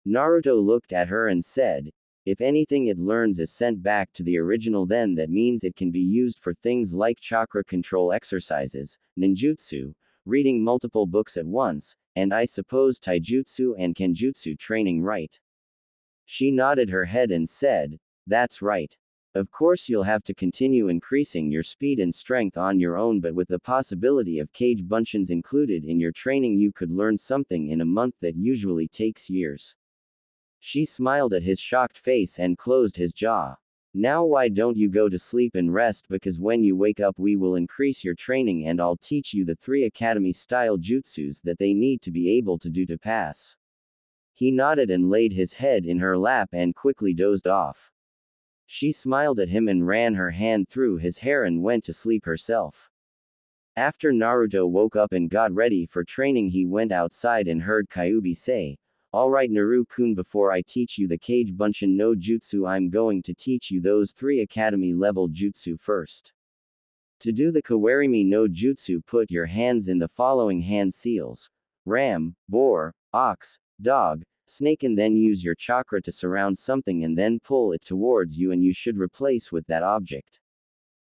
Naruto looked at her and said, "If anything it learns is sent back to the original, then that means it can be used for things like chakra control exercises, ninjutsu, reading multiple books at once, and I suppose taijutsu and kenjutsu training, right?" She nodded her head and said, "That's right. Of course you'll have to continue increasing your speed and strength on your own, but with the possibility of Kage Bunshins included in your training, you could learn something in a month that usually takes years." She smiled at his shocked face and closed his jaw. "Now why don't you go to sleep and rest, because when you wake up we will increase your training and I'll teach you the 3 academy-style jutsus that they need to be able to do to pass." He nodded and laid his head in her lap and quickly dozed off. She smiled at him and ran her hand through his hair and went to sleep herself. After Naruto woke up and got ready for training, he went outside and heard Kyuubi say, "Alright Naru-kun, before I teach you the Kage Bunshin no Jutsu, I'm going to teach you those 3 academy level jutsu first. To do the Kawarimi no Jutsu, put your hands in the following hand seals: ram, boar, ox, dog, snake, and then use your chakra to surround something and then pull it towards you, and you should replace with that object.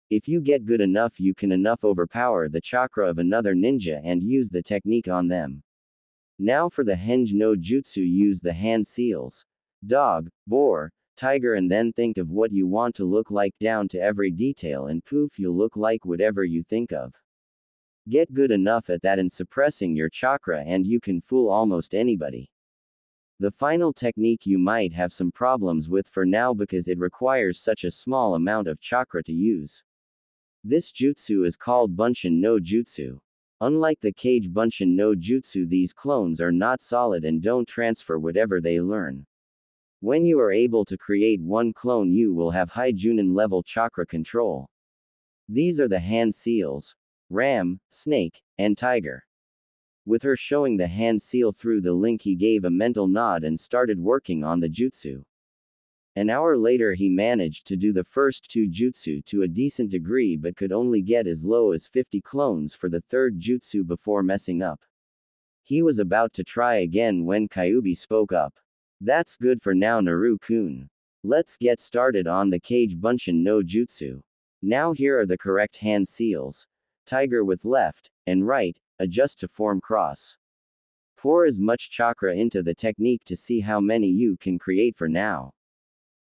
If you get good enough, you can overpower the chakra of another ninja and use the technique on them. Now for the Henge no Jutsu, use the hand seals. Dog, boar, tiger, and then think of what you want to look like down to every detail, and poof, you'll look like whatever you think of. Get good enough at that and suppressing your chakra and you can fool almost anybody. The final technique you might have some problems with for now because it requires such a small amount of chakra to use. This jutsu is called Bunshin no Jutsu. Unlike the Kage Bunshin no Jutsu, these clones are not solid and don't transfer whatever they learn. When you are able to create one clone, you will have high Junin level chakra control. These are the hand seals: ram, snake, and tiger. With her showing the hand seal through the link, he gave a mental nod and started working on the jutsu. An hour later he managed to do the first two jutsu to a decent degree but could only get as low as 50 clones for the third jutsu before messing up. He was about to try again when Kyubi spoke up. That's good for now, Naru-kun. Let's get started on the Kage Bunshin no Jutsu. Now here are the correct hand seals. Tiger with left and right, adjust to form cross. Pour as much chakra into the technique to see how many you can create for now.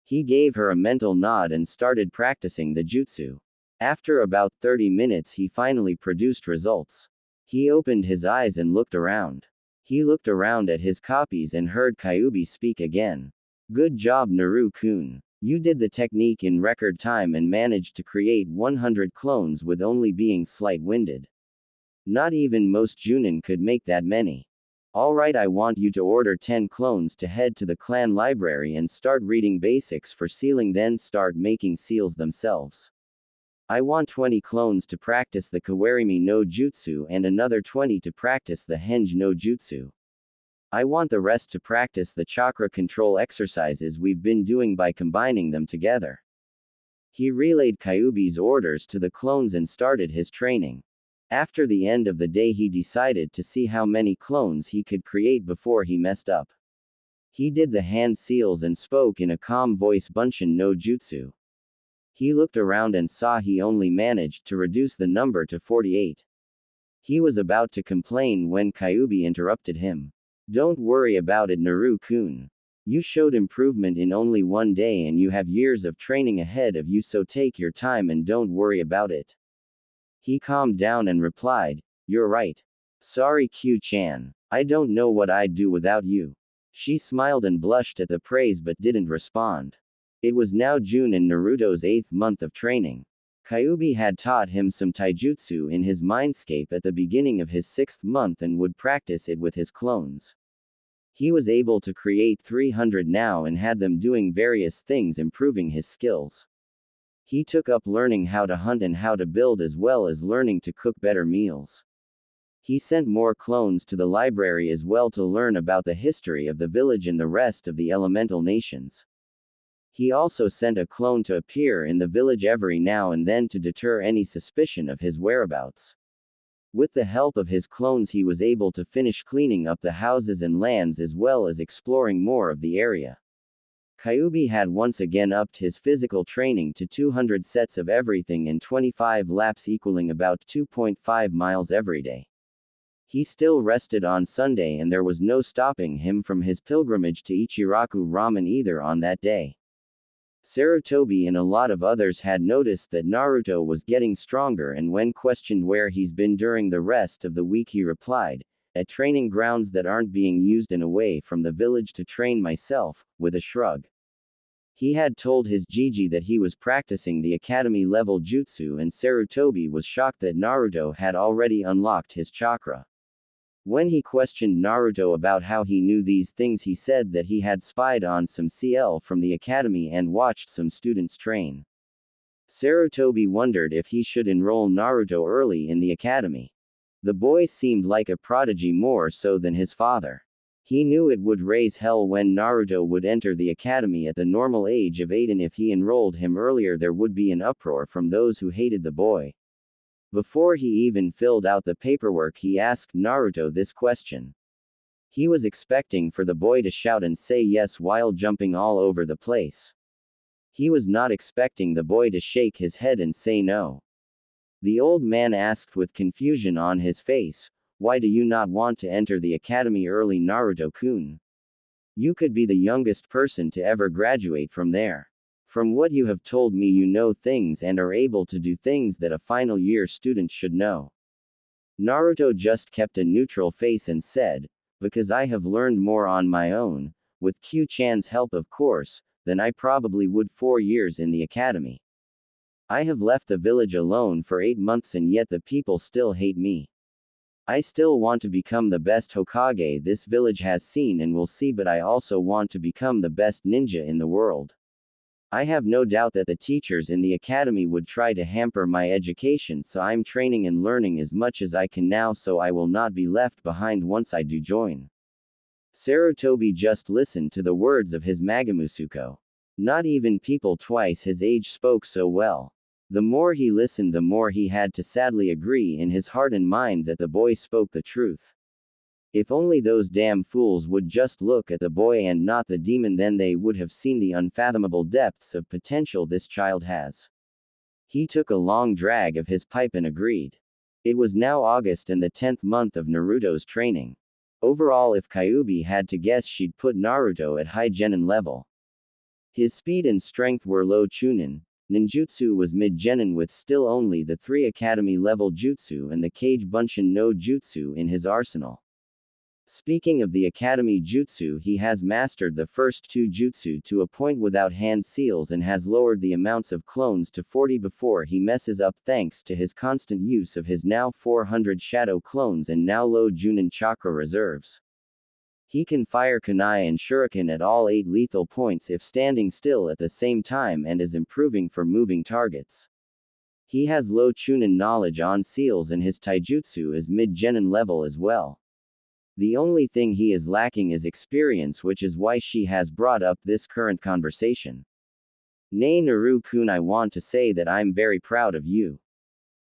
He gave her a mental nod and started practicing the jutsu. After about 30 minutes he finally produced results. He opened his eyes and looked around. He looked around at his copies and heard Kyubi speak again. Good job, Naru-kun. You did the technique in record time and managed to create 100 clones with only being slight-winded. Not even most Junin could make that many. Alright, I want you to order 10 clones to head to the clan library and start reading basics for sealing, then start making seals themselves. I want 20 clones to practice the Kawarimi no Jutsu and another 20 to practice the Henge no Jutsu. I want the rest to practice the chakra control exercises we've been doing by combining them together. He relayed Kyubi's orders to the clones and started his training. After the end of the day he decided to see how many clones he could create before he messed up. He did the hand seals and spoke in a calm voice, Bunshin no Jutsu. He looked around and saw he only managed to reduce the number to 48. He was about to complain when Kyubi interrupted him. Don't worry about it, Naru-kun. You showed improvement in only one day and you have years of training ahead of you, so take your time and don't worry about it. He calmed down and replied, You're right. Sorry, Q-chan. I don't know what I'd do without you. She smiled and blushed at the praise but didn't respond. It was now June in Naruto's 8th month of training. Kyubi had taught him some taijutsu in his mindscape at the beginning of his 6th month and would practice it with his clones. He was able to create 300 now and had them doing various things, improving his skills. He took up learning how to hunt and how to build, as well as learning to cook better meals. He sent more clones to the library as well to learn about the history of the village and the rest of the elemental nations. He also sent a clone to appear in the village every now and then to deter any suspicion of his whereabouts. With the help of his clones he was able to finish cleaning up the houses and lands as well as exploring more of the area. Kyubi had once again upped his physical training to 200 sets of everything and 25 laps, equaling about 2.5 miles every day. He still rested on Sunday and there was no stopping him from his pilgrimage to Ichiraku Ramen either on that day. Sarutobi and a lot of others had noticed that Naruto was getting stronger, and when questioned where he's been during the rest of the week he replied, at training grounds that aren't being used and away from the village to train myself, with a shrug. He had told his Jiji that he was practicing the academy level jutsu, and Sarutobi was shocked that Naruto had already unlocked his chakra. When he questioned Naruto about how he knew these things, he said that he had spied on some CL from the academy and watched some students train. Sarutobi wondered if he should enroll Naruto early in the academy. The boy seemed like a prodigy, more so than his father. He knew it would raise hell when Naruto would enter the academy at the normal age of 8, and if he enrolled him earlier there would be an uproar from those who hated the boy. Before he even filled out the paperwork he asked Naruto this question. He was expecting for the boy to shout and say yes while jumping all over the place. He was not expecting the boy to shake his head and say no. The old man asked with confusion on his face, Why do you not want to enter the academy early, Naruto-kun? You could be the youngest person to ever graduate from there. From what you have told me, you know things and are able to do things that a final year student should know. Naruto just kept a neutral face and said, because I have learned more on my own, with Q-chan's help of course, than I probably would 4 years in the academy. I have left the village alone for 8 months and yet the people still hate me. I still want to become the best Hokage this village has seen and will see, but I also want to become the best ninja in the world. I have no doubt that the teachers in the academy would try to hamper my education, so I'm training and learning as much as I can now so I will not be left behind once I do join. Sarutobi just listened to the words of his Magamusuko. Not even people twice his age spoke so well. The more he listened, the more he had to sadly agree in his heart and mind that the boy spoke the truth. If only those damn fools would just look at the boy and not the demon, then they would have seen the unfathomable depths of potential this child has. He took a long drag of his pipe and agreed. It was now August and the 10th month of Naruto's training. Overall, if Kyuubi had to guess, she'd put Naruto at high genin level. His speed and strength were low chunin. Ninjutsu was mid-genin with still only the 3 academy-level jutsu and the Kage Bunshin no Jutsu in his arsenal. Speaking of the academy jutsu, he has mastered the first 2 jutsu to a point without hand seals and has lowered the amounts of clones to 40 before he messes up thanks to his constant use of his now 400 shadow clones and now low Junin chakra reserves. He can fire kunai and shuriken at all 8 lethal points if standing still at the same time and is improving for moving targets. He has low chunin knowledge on seals and his taijutsu is mid-genin level as well. The only thing he is lacking is experience, which is why she has brought up this current conversation. Nay Naru-kun, I want to say that I'm very proud of you.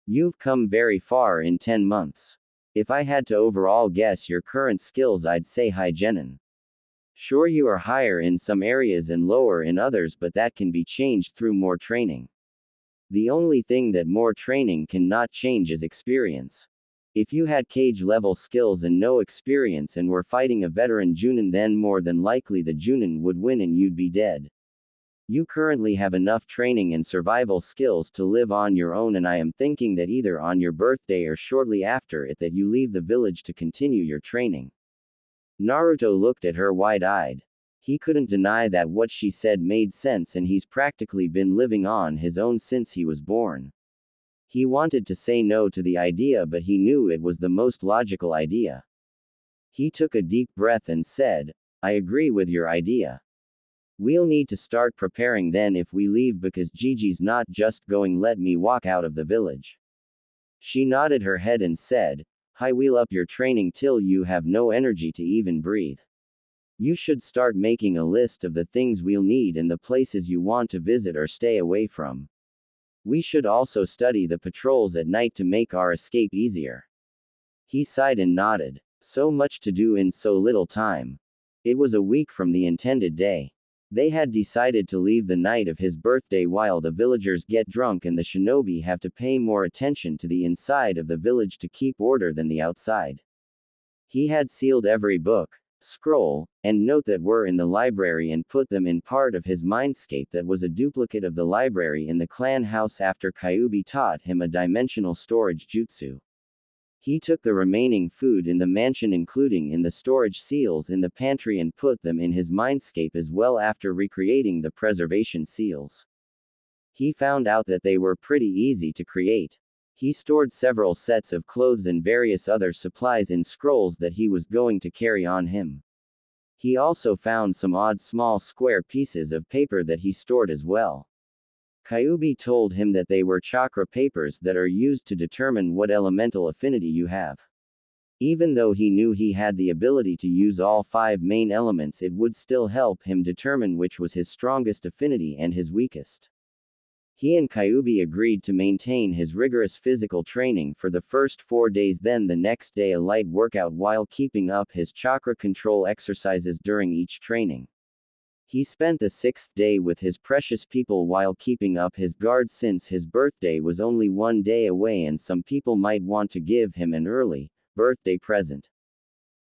You've come very far in 10 months. If I had to overall guess your current skills, I'd say high genin. Sure, you are higher in some areas and lower in others, but that can be changed through more training. The only thing that more training cannot change is experience. If you had Kage level skills and no experience and were fighting a veteran Junin, then more than likely the Junin would win and you'd be dead. You currently have enough training and survival skills to live on your own, and I am thinking that either on your birthday or shortly after it that you leave the village to continue your training. Naruto looked at her wide-eyed. He couldn't deny that what she said made sense, and he's practically been living on his own since he was born. He wanted to say no to the idea, but he knew it was the most logical idea. He took a deep breath and said, I agree with your idea. We'll need to start preparing then if we leave, because Gigi's not just going let me walk out of the village. She nodded her head and said, wheel up your training till you have no energy to even breathe. You should start making a list of the things we'll need and the places you want to visit or stay away from. We should also study the patrols at night to make our escape easier. He sighed and nodded. So much to do in so little time. It was a week from the intended day. They had decided to leave the night of his birthday while the villagers get drunk and the shinobi have to pay more attention to the inside of the village to keep order than the outside. He had sealed every book, scroll, and note that were in the library and put them in part of his mindscape that was a duplicate of the library in the clan house after Kyuubi taught him a dimensional storage jutsu. He took the remaining food in the mansion, including in the storage seals in the pantry, and put them in his mindscape as well after recreating the preservation seals. He found out that they were pretty easy to create. He stored several sets of clothes and various other supplies in scrolls that he was going to carry on him. He also found some odd small square pieces of paper that he stored as well. Kyuubi told him that they were chakra papers that are used to determine what elemental affinity you have. Even though he knew he had the ability to use all 5 main elements, it would still help him determine which was his strongest affinity and his weakest. He and Kyuubi agreed to maintain his rigorous physical training for the first 4 days, then the next day a light workout while keeping up his chakra control exercises during each training. He spent the 6th day with his precious people while keeping up his guard since his birthday was only 1 day away and some people might want to give him an early birthday present.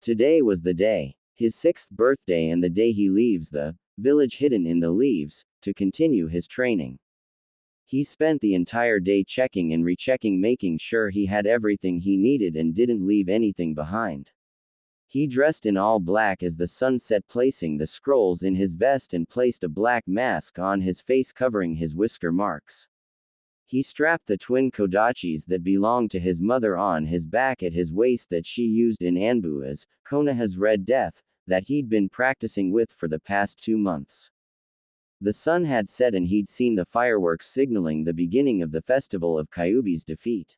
Today was the day. His 6th birthday and the day he leaves the village hidden in the leaves to continue his training. He spent the entire day checking and rechecking, making sure he had everything he needed and didn't leave anything behind. He dressed in all black as the sun set, placing the scrolls in his vest and placed a black mask on his face covering his whisker marks. He strapped the twin kodachis that belonged to his mother on his back at his waist that she used in Anbu as Konoha's Red Death, that he'd been practicing with for the past 2 months. The sun had set and he'd seen the fireworks signaling the beginning of the festival of Kyuubi's defeat.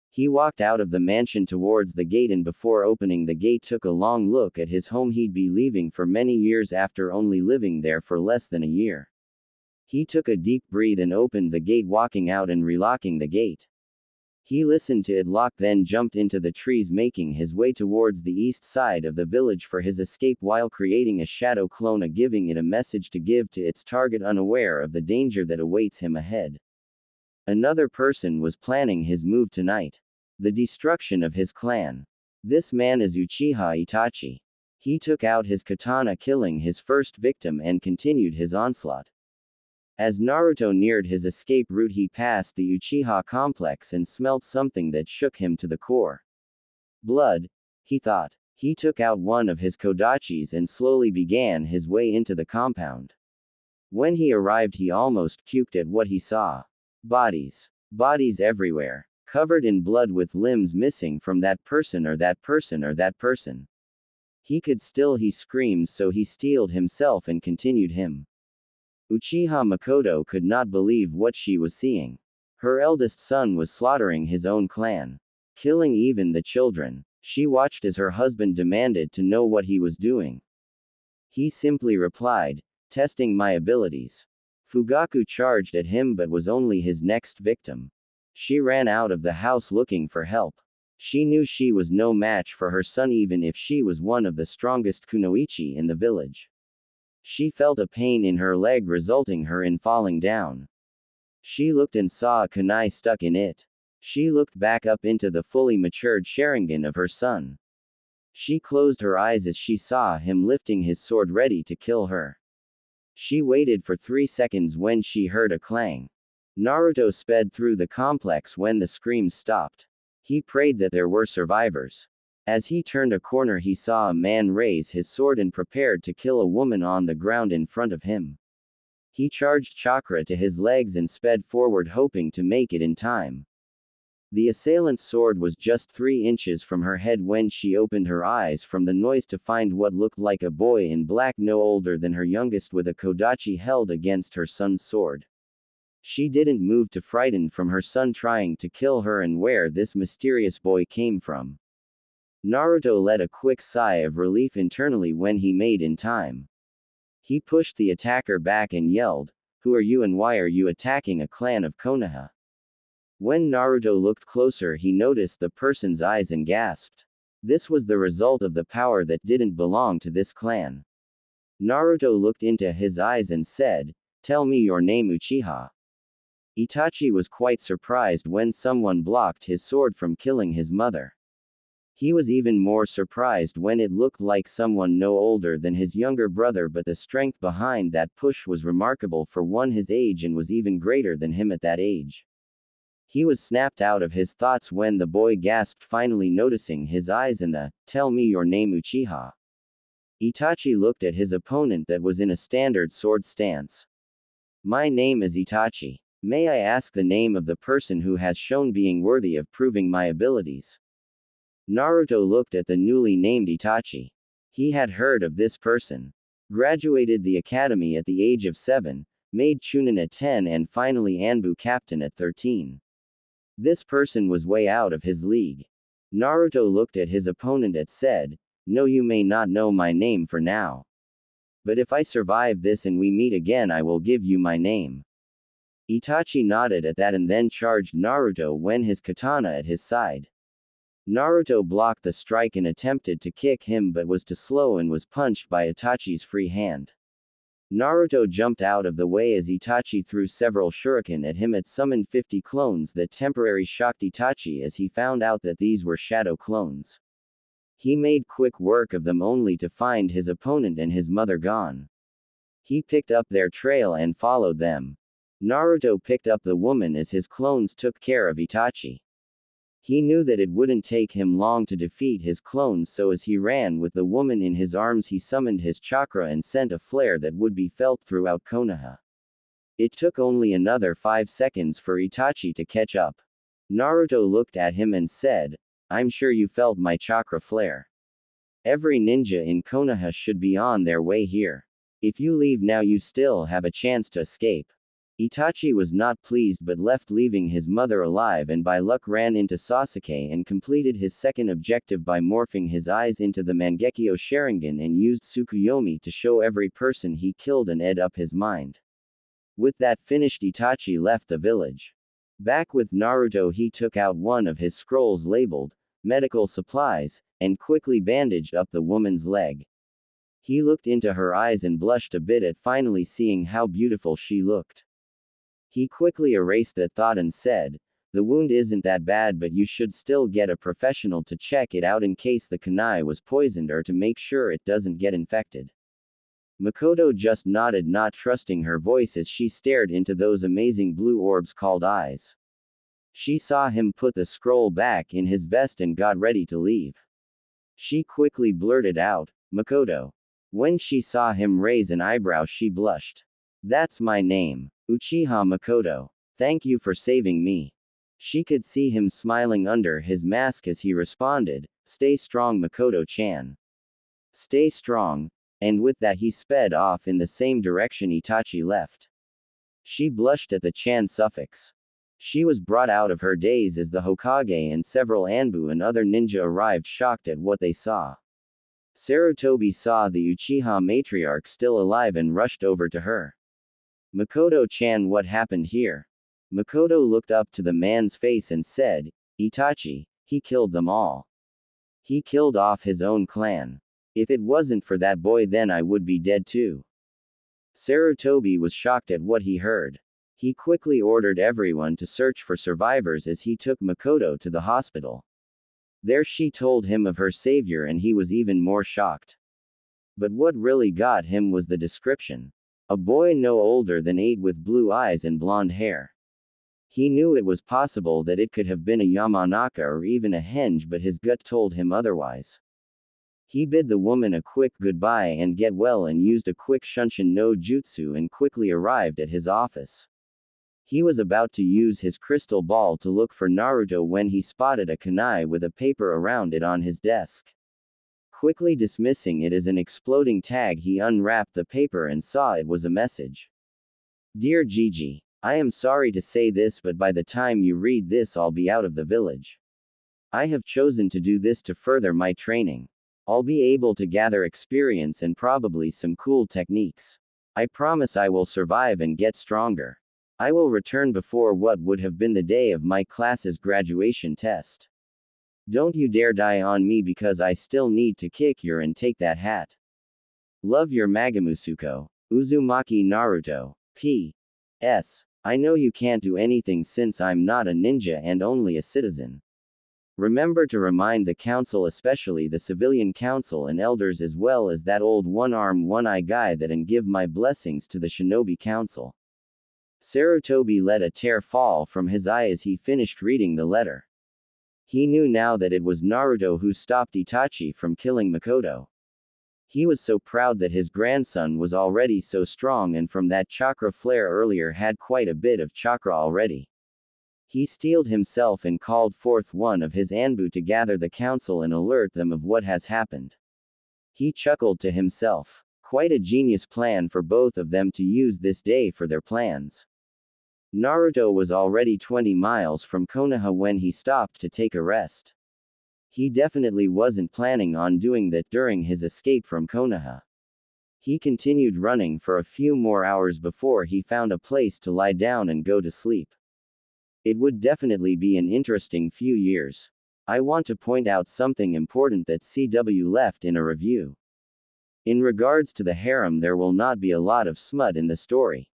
He walked out of the mansion towards the gate and before opening the gate took a long look at his home he'd be leaving for many years after only living there for less than a year. He took a deep breath and opened the gate, walking out and relocking the gate. He listened to it lock, then jumped into the trees, making his way towards the east side of the village for his escape while creating a shadow clone, giving it a message to give to its target, unaware of the danger that awaits him ahead. Another person was planning his move tonight. The destruction of his clan. This man is Uchiha Itachi. He took out his katana, killing his first victim, and continued his onslaught. As Naruto neared his escape route, he passed the Uchiha complex and smelt something that shook him to the core. Blood, he thought. He took out one of his kodachis and slowly began his way into the compound. When he arrived, he almost puked at what he saw. Bodies. Bodies everywhere. Covered in blood with limbs missing from that person or that person or that person. He could still, he screamed, so he steeled himself and continued him. Uchiha Makoto could not believe what she was seeing. Her eldest son was slaughtering his own clan. Killing even the children. She watched as her husband demanded to know what he was doing. He simply replied, "Testing my abilities." Fugaku charged at him but was only his next victim. She ran out of the house looking for help. She knew she was no match for her son even if she was one of the strongest kunoichi in the village. She felt a pain in her leg resulting her in falling down. She looked and saw a kunai stuck in it. She looked back up into the fully matured Sharingan of her son. She closed her eyes as she saw him lifting his sword ready to kill her. She waited for 3 seconds when she heard a clang. Naruto sped through the complex when the screams stopped. He prayed that there were survivors. As he turned a corner, he saw a man raise his sword and prepared to kill a woman on the ground in front of him. He charged chakra to his legs and sped forward, hoping to make it in time. The assailant's sword was just 3 inches from her head when she opened her eyes from the noise to find what looked like a boy in black, no older than her youngest, with a kodachi held against her son's sword. She didn't move to, frightened from her son trying to kill her and where this mysterious boy came from. Naruto let a quick sigh of relief internally when he made in time. He pushed the attacker back and yelled, "Who are you and why are you attacking a clan of Konoha?" When Naruto looked closer, he noticed the person's eyes and gasped. This was the result of the power that didn't belong to this clan. Naruto looked into his eyes and said, "Tell me your name, Uchiha." Itachi was quite surprised when someone blocked his sword from killing his mother. He was even more surprised when it looked like someone no older than his younger brother, but the strength behind that push was remarkable for one his age and was even greater than him at that age. He was snapped out of his thoughts when the boy gasped, finally noticing his eyes and the, "Tell me your name, Uchiha." Itachi looked at his opponent that was in a standard sword stance. "My name is Itachi. May I ask the name of the person who has shown being worthy of proving my abilities?" Naruto looked at the newly named Itachi. He had heard of this person. Graduated the academy at the age of 7, made Chunin at 10 and finally Anbu captain at 13. This person was way out of his league. Naruto looked at his opponent and said, "No, you may not know my name for now. But if I survive this and we meet again, I will give you my name." Itachi nodded at that and then charged Naruto when his katana at his side. Naruto blocked the strike and attempted to kick him but was too slow and was punched by Itachi's free hand. Naruto jumped out of the way as Itachi threw several shuriken at him. It summoned 50 clones that temporarily shocked Itachi as he found out that these were shadow clones. He made quick work of them only to find his opponent and his mother gone. He picked up their trail and followed them. Naruto picked up the woman as his clones took care of Itachi. He knew that it wouldn't take him long to defeat his clones, so as he ran with the woman in his arms, he summoned his chakra and sent a flare that would be felt throughout Konoha. It took only another 5 seconds for Itachi to catch up. Naruto looked at him and said, "I'm sure you felt my chakra flare. Every ninja in Konoha should be on their way here. If you leave now, you still have a chance to escape." Itachi was not pleased but left, leaving his mother alive, and by luck ran into Sasuke and completed his second objective by morphing his eyes into the Mangekyo Sharingan and used Tsukuyomi to show every person he killed and ed up his mind. With that finished, Itachi left the village. Back with Naruto, he took out one of his scrolls labeled medical supplies and quickly bandaged up the woman's leg. He looked into her eyes and blushed a bit at finally seeing how beautiful she looked. He quickly erased that thought and said, "The wound isn't that bad, but you should still get a professional to check it out in case the kunai was poisoned or to make sure it doesn't get infected." Makoto just nodded, not trusting her voice as she stared into those amazing blue orbs called eyes. She saw him put the scroll back in his vest and got ready to leave. She quickly blurted out, "Makoto." When she saw him raise an eyebrow, she blushed. "That's my name. Uchiha Makoto. Thank you for saving me." She could see him smiling under his mask as he responded, "Stay strong, Makoto-chan. Stay strong." And with that he sped off in the same direction Itachi left. She blushed at the chan suffix. She was brought out of her daze as the Hokage and several Anbu and other ninja arrived, shocked at what they saw. Sarutobi saw the Uchiha matriarch still alive and rushed over to her. "Makoto-chan, what happened here?" Makoto looked up to the man's face and said, "Itachi, he killed them all. He killed off his own clan. If it wasn't for that boy, then I would be dead too." Sarutobi was shocked at what he heard. He quickly ordered everyone to search for survivors as he took Makoto to the hospital. There she told him of her savior and he was even more shocked. But what really got him was the description. A boy no older than 8 with blue eyes and blonde hair. He knew it was possible that it could have been a Yamanaka or even a henge, but his gut told him otherwise. He bid the woman a quick goodbye and get well and used a quick Shunshin no jutsu and quickly arrived at his office. He was about to use his crystal ball to look for Naruto when he spotted a kunai with a paper around it on his desk. Quickly dismissing it as an exploding tag, he unwrapped the paper and saw it was a message. "Dear Gigi, I am sorry to say this, but by the time you read this, I'll be out of the village. I have chosen to do this to further my training. I'll be able to gather experience and probably some cool techniques. I promise I will survive and get stronger. I will return before what would have been the day of my class's graduation test. Don't you dare die on me because I still need to kick your and take that hat. Love your Magamusuko, Uzumaki Naruto. P.S. I know you can't do anything since I'm not a ninja and only a citizen. Remember to remind the council, especially the civilian council and elders, as well as that old one-arm one-eye guy, that and give my blessings to the shinobi council." Sarutobi let a tear fall from his eye as he finished reading the letter. He knew now that it was Naruto who stopped Itachi from killing Makoto. He was so proud that his grandson was already so strong, and from that chakra flare earlier had quite a bit of chakra already. He steeled himself and called forth one of his Anbu to gather the council and alert them of what has happened. He chuckled to himself. Quite a genius plan for both of them to use this day for their plans. Naruto was already 20 miles from Konoha when he stopped to take a rest. He definitely wasn't planning on doing that during his escape from Konoha. He continued running for a few more hours before he found a place to lie down and go to sleep. It would definitely be an interesting few years. I want to point out something important that CW left in a review. In regards to the harem, there will not be a lot of smut in the story.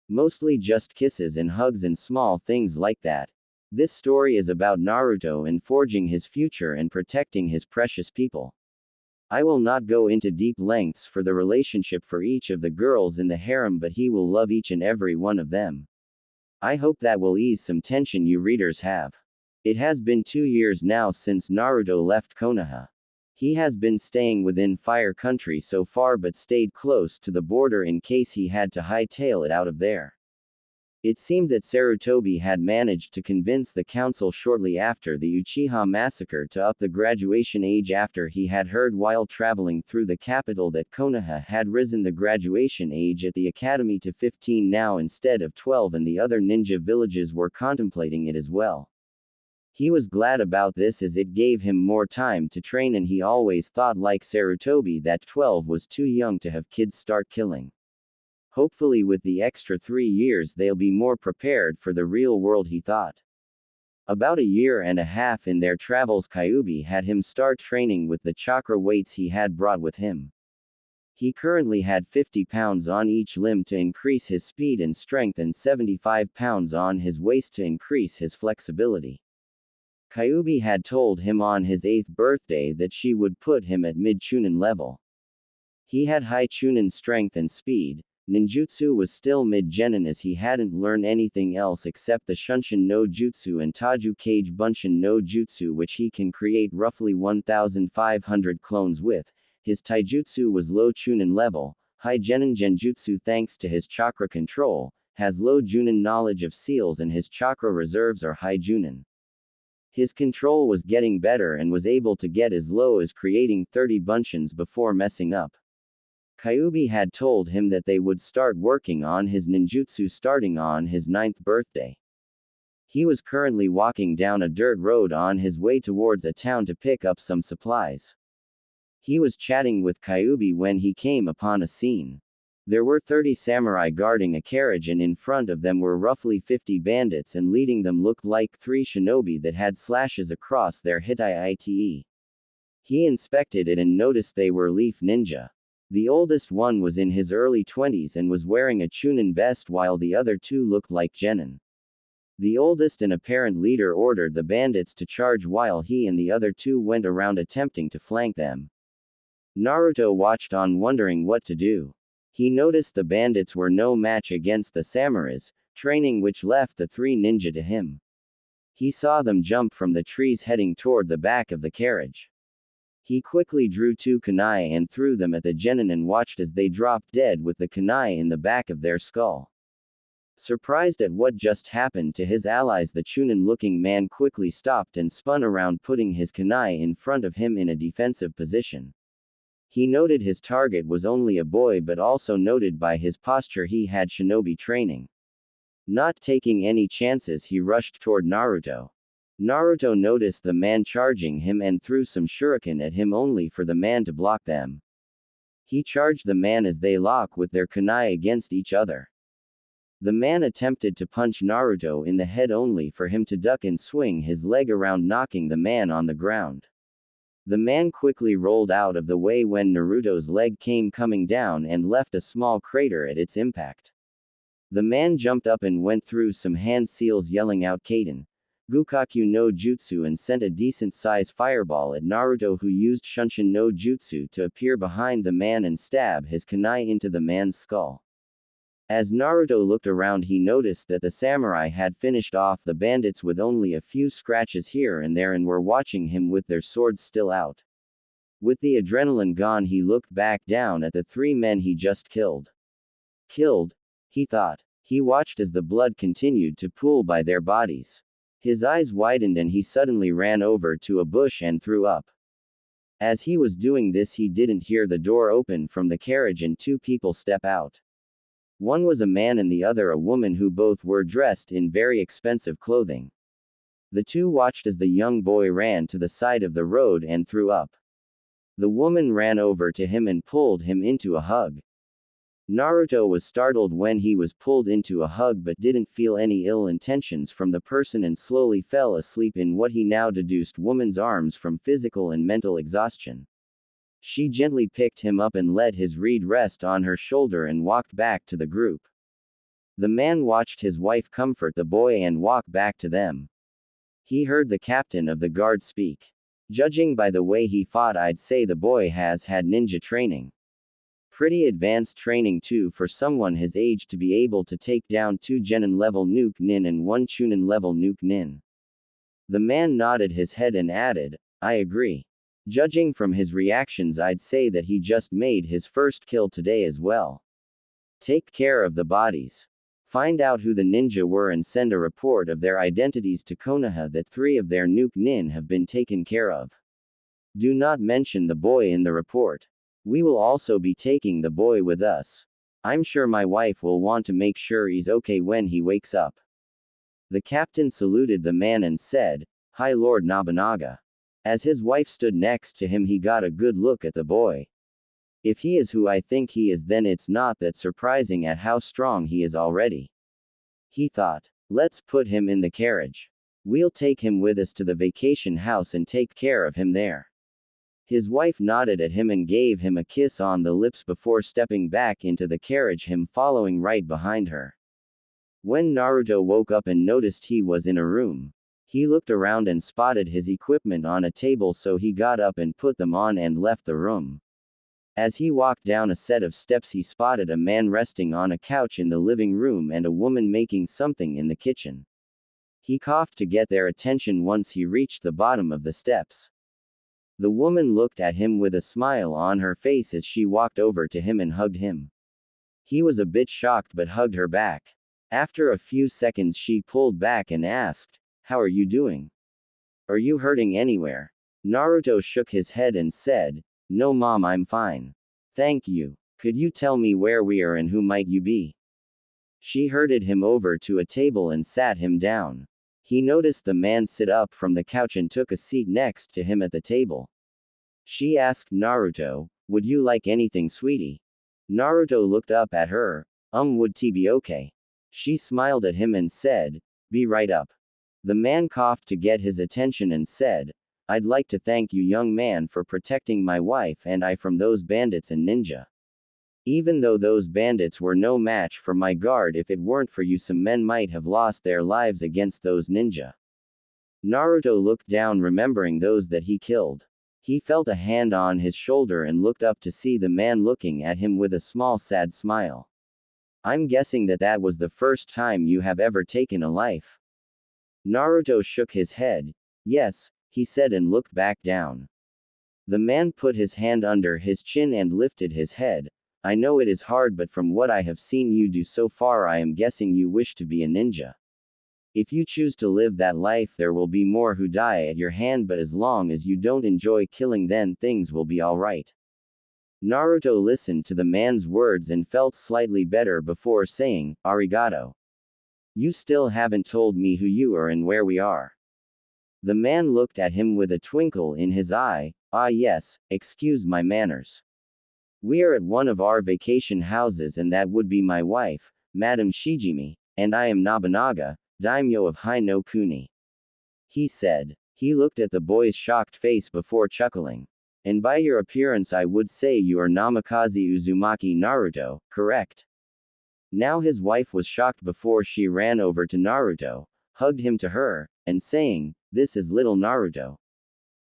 Mostly just kisses and hugs and small things like that. This story is about Naruto and forging his future and protecting his precious people. I will not go into deep lengths for the relationship for each of the girls in the harem, but he will love each and every one of them. I hope that will ease some tension you readers have. It has been 2 years now since Naruto left Konoha. He has been staying within Fire Country so far but stayed close to the border in case he had to hightail it out of there. It seemed that Sarutobi had managed to convince the council shortly after the Uchiha massacre to up the graduation age after he had heard while traveling through the capital that Konoha had risen the graduation age at the academy to 15 now instead of 12, and the other ninja villages were contemplating it as well. He was glad about this as it gave him more time to train, and he always thought like Sarutobi that 12 was too young to have kids start killing. Hopefully with the extra 3 years they'll be more prepared for the real world, he thought. About a year and a half in their travels, Kyuubi had him start training with the chakra weights he had brought with him. He currently had 50 pounds on each limb to increase his speed and strength and 75 pounds on his waist to increase his flexibility. Kyuubi had told him on his 8th birthday that she would put him at mid-chunin level. He had high chunin strength and speed. Ninjutsu was still mid-genin as he hadn't learned anything else except the Shunshin no Jutsu and Taju Kage Bunshin no Jutsu, which he can create roughly 1,500 clones with. His taijutsu was low chunin level. High genin genjutsu, thanks to his chakra control, has low junin knowledge of seals, and his chakra reserves are high junin. His control was getting better and was able to get as low as creating 30 bunshins before messing up. Kyuubi had told him that they would start working on his ninjutsu starting on his 9th birthday. He was currently walking down a dirt road on his way towards a town to pick up some supplies. He was chatting with Kyuubi when he came upon a scene. There were 30 samurai guarding a carriage, and in front of them were roughly 50 bandits, and leading them looked like 3 shinobi that had slashes across their hitai. He inspected it and noticed they were leaf ninja. The oldest one was in his early 20s and was wearing a chunin vest, while the other 2 looked like genin. The oldest and apparent leader ordered the bandits to charge while he and the other 2 went around attempting to flank them. Naruto watched on, wondering what to do. He noticed the bandits were no match against the samurais, training which left the 3 ninja to him. He saw them jump from the trees heading toward the back of the carriage. He quickly drew 2 kunai and threw them at the genin and watched as they dropped dead with the kunai in the back of their skull. Surprised at what just happened to his allies, the chunin-looking man quickly stopped and spun around, putting his kunai in front of him in a defensive position. He noted his target was only a boy, but also noted by his posture he had shinobi training. Not taking any chances, he rushed toward Naruto. Naruto noticed the man charging him and threw some shuriken at him, only for the man to block them. He charged the man as they lock with their kunai against each other. The man attempted to punch Naruto in the head, only for him to duck and swing his leg around, knocking the man on the ground. The man quickly rolled out of the way when Naruto's leg came coming down and left a small crater at its impact. The man jumped up and went through some hand seals, yelling out Kaden Gukaku no Jutsu, and sent a decent-size fireball at Naruto, who used Shunshin no Jutsu to appear behind the man and stab his kunai into the man's skull. As Naruto looked around, he noticed that the samurai had finished off the bandits with only a few scratches here and there and were watching him with their swords still out. With the adrenaline gone, he looked back down at the 3 men he just killed. Killed? He thought. He watched as the blood continued to pool by their bodies. His eyes widened and he suddenly ran over to a bush and threw up. As he was doing this, he didn't hear the door open from the carriage and 2 people step out. One was a man and the other a woman, who both were dressed in very expensive clothing. The 2 watched as the young boy ran to the side of the road and threw up. The woman ran over to him and pulled him into a hug. Naruto was startled when he was pulled into a hug, but didn't feel any ill intentions from the person and slowly fell asleep in what he now deduced woman's arms from physical and mental exhaustion. She gently picked him up and let his reed rest on her shoulder and walked back to the group. The man watched his wife comfort the boy and walk back to them. He heard the captain of the guard speak. Judging by the way he fought, I'd say the boy has had ninja training. Pretty advanced training too for someone his age to be able to take down 2 Genin level nuke nin and 1 Chunin level nuke nin. The man nodded his head and added, I agree. Judging from his reactions, I'd say that he just made his first kill today as well. Take care of the bodies. Find out who the ninja were and send a report of their identities to Konoha that 3 of their nuke nin have been taken care of. Do not mention the boy in the report. We will also be taking the boy with us. I'm sure my wife will want to make sure he's okay when he wakes up. The captain saluted the man and said, Hi Lord Nobunaga. As his wife stood next to him, he got a good look at the boy. If he is who I think he is, then it's not that surprising at how strong he is already. He thought, let's put him in the carriage. We'll take him with us to the vacation house and take care of him there. His wife nodded at him and gave him a kiss on the lips before stepping back into the carriage, him following right behind her. When Naruto woke up and noticed he was in a room, he looked around and spotted his equipment on a table, so he got up and put them on and left the room. As he walked down a set of steps, he spotted a man resting on a couch in the living room and a woman making something in the kitchen. He coughed to get their attention once he reached the bottom of the steps. The woman looked at him with a smile on her face as she walked over to him and hugged him. He was a bit shocked but hugged her back. After a few seconds, she pulled back and asked, How are you doing? Are you hurting anywhere? Naruto shook his head and said, No mom, I'm fine. Thank you. Could you tell me where we are and who might you be? She herded him over to a table and sat him down. He noticed the man sit up from the couch and took a seat next to him at the table. She asked Naruto, Would you like anything, sweetie? Naruto looked up at her. Would tea be okay? She smiled at him and said, Be right up. The man coughed to get his attention and said, I'd like to thank you, young man, for protecting my wife and I from those bandits and ninja. Even though those bandits were no match for my guard, if it weren't for you, some men might have lost their lives against those ninja. Naruto looked down, remembering those that he killed. He felt a hand on his shoulder and looked up to see the man looking at him with a small sad smile. I'm guessing that was the first time you have ever taken a life. Naruto shook his head. Yes, he said and looked back down. The man put his hand under his chin and lifted his head. I know it is hard, but from what I have seen you do so far, I am guessing you wish to be a ninja. If you choose to live that life, there will be more who die at your hand, but as long as you don't enjoy killing, then things will be alright. Naruto listened to the man's words and felt slightly better before saying, Arigato. You still haven't told me who you are and where we are. The man looked at him with a twinkle in his eye. Ah yes, excuse my manners. We are at one of our vacation houses, and that would be my wife, Madame Shizune, and I am Nobunaga, daimyo of Hai no Kuni. He said. He looked at the boy's shocked face before chuckling. And by your appearance, I would say you are Namikaze Uzumaki Naruto, correct? Now his wife was shocked before she ran over to Naruto, hugged him to her, and saying, This is little Naruto.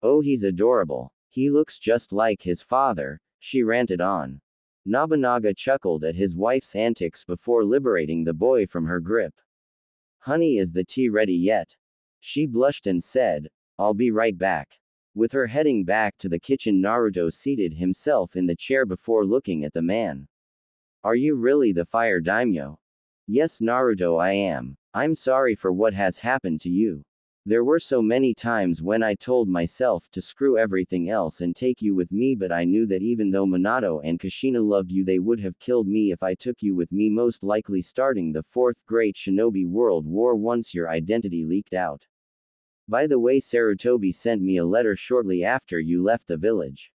Oh, he's adorable. He looks just like his father, she ranted on. Nobunaga chuckled at his wife's antics before liberating the boy from her grip. Honey, is the tea ready yet? She blushed and said, I'll be right back. With her heading back to the kitchen, Naruto seated himself in the chair before looking at the man. Are you really the fire daimyo? Yes, Naruto, I am. I'm sorry for what has happened to you. There were so many times when I told myself to screw everything else and take you with me, but I knew that even though Minato and Kushina loved you, they would have killed me if I took you with me, most likely starting the Fourth Great Shinobi World War once your identity leaked out. By the way, Sarutobi sent me a letter shortly after you left the village.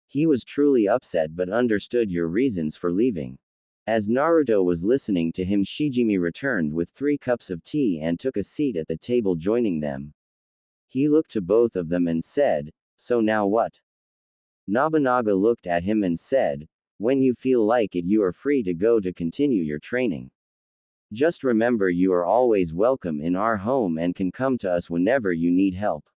He was truly upset but understood your reasons for leaving. As Naruto was listening to him, Shizune returned with 3 cups of tea and took a seat at the table joining them. He looked to both of them and said, So now what? Nobunaga looked at him and said, "When you feel like it, you are free to go to continue your training. Just remember you are always welcome in our home and can come to us whenever you need help."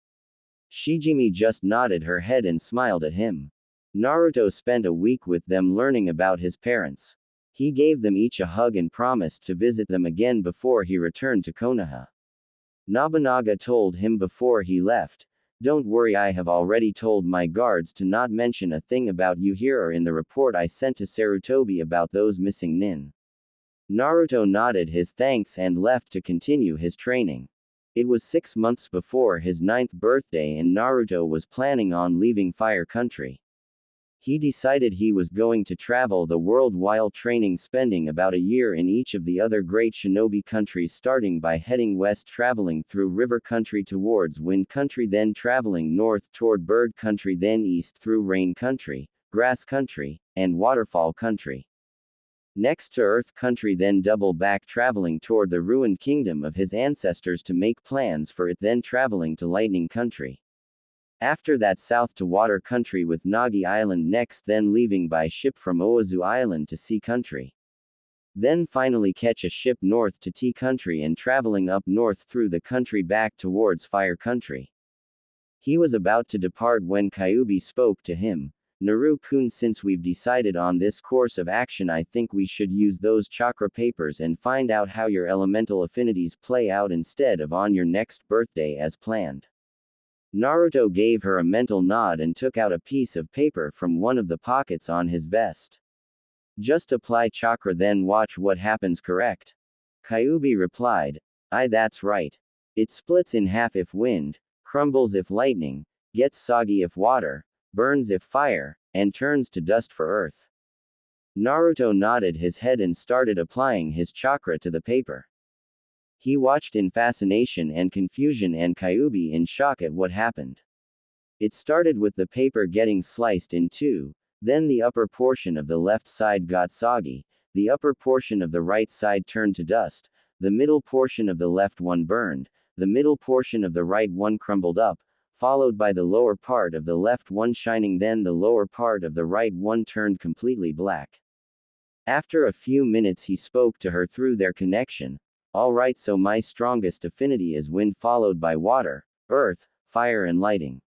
Shijimi just nodded her head and smiled at him. Naruto spent a week with them learning about his parents. He gave them each a hug and promised to visit them again before he returned to Konoha. Nobunaga told him before he left, "Don't worry, I have already told my guards to not mention a thing about you here or in the report I sent to Sarutobi about those missing nin." Naruto nodded his thanks and left to continue his training. It was 6 months before his 9th birthday and Naruto was planning on leaving Fire Country. He decided he was going to travel the world while training, spending about a year in each of the other great shinobi countries, starting by heading west, traveling through River Country towards Wind Country, then traveling north toward Bird Country, then east through Rain Country, Grass Country, and Waterfall Country. Next to Earth Country, then double back, traveling toward the ruined kingdom of his ancestors to make plans for it, then traveling to Lightning Country. After that south to Water Country with Nagi Island next, then leaving by ship from Oazu Island to Sea Country. Then finally catch a ship north to Tea Country and traveling up north through the country back towards Fire Country. He was about to depart when Kyuubi spoke to him. "Naru-kun, since we've decided on this course of action, I think we should use those chakra papers and find out how your elemental affinities play out instead of on your next birthday as planned." Naruto gave her a mental nod and took out a piece of paper from one of the pockets on his vest. "Just apply chakra, then watch what happens, correct?" Kyuubi replied. "Aye, that's right. It splits in half if wind, crumbles if lightning, gets soggy if water, burns if fire, and turns to dust for earth." Naruto nodded his head and started applying his chakra to the paper. He watched in fascination and confusion and Kyuubi in shock at what happened. It started with the paper getting sliced in two, then the upper portion of the left side got soggy, the upper portion of the right side turned to dust, the middle portion of the left one burned, the middle portion of the right one crumbled up, followed by the lower part of the left one shining, then the lower part of the right one turned completely black. After a few minutes he spoke to her through their connection. "All right, so my strongest affinity is wind, followed by water, earth, fire and lighting.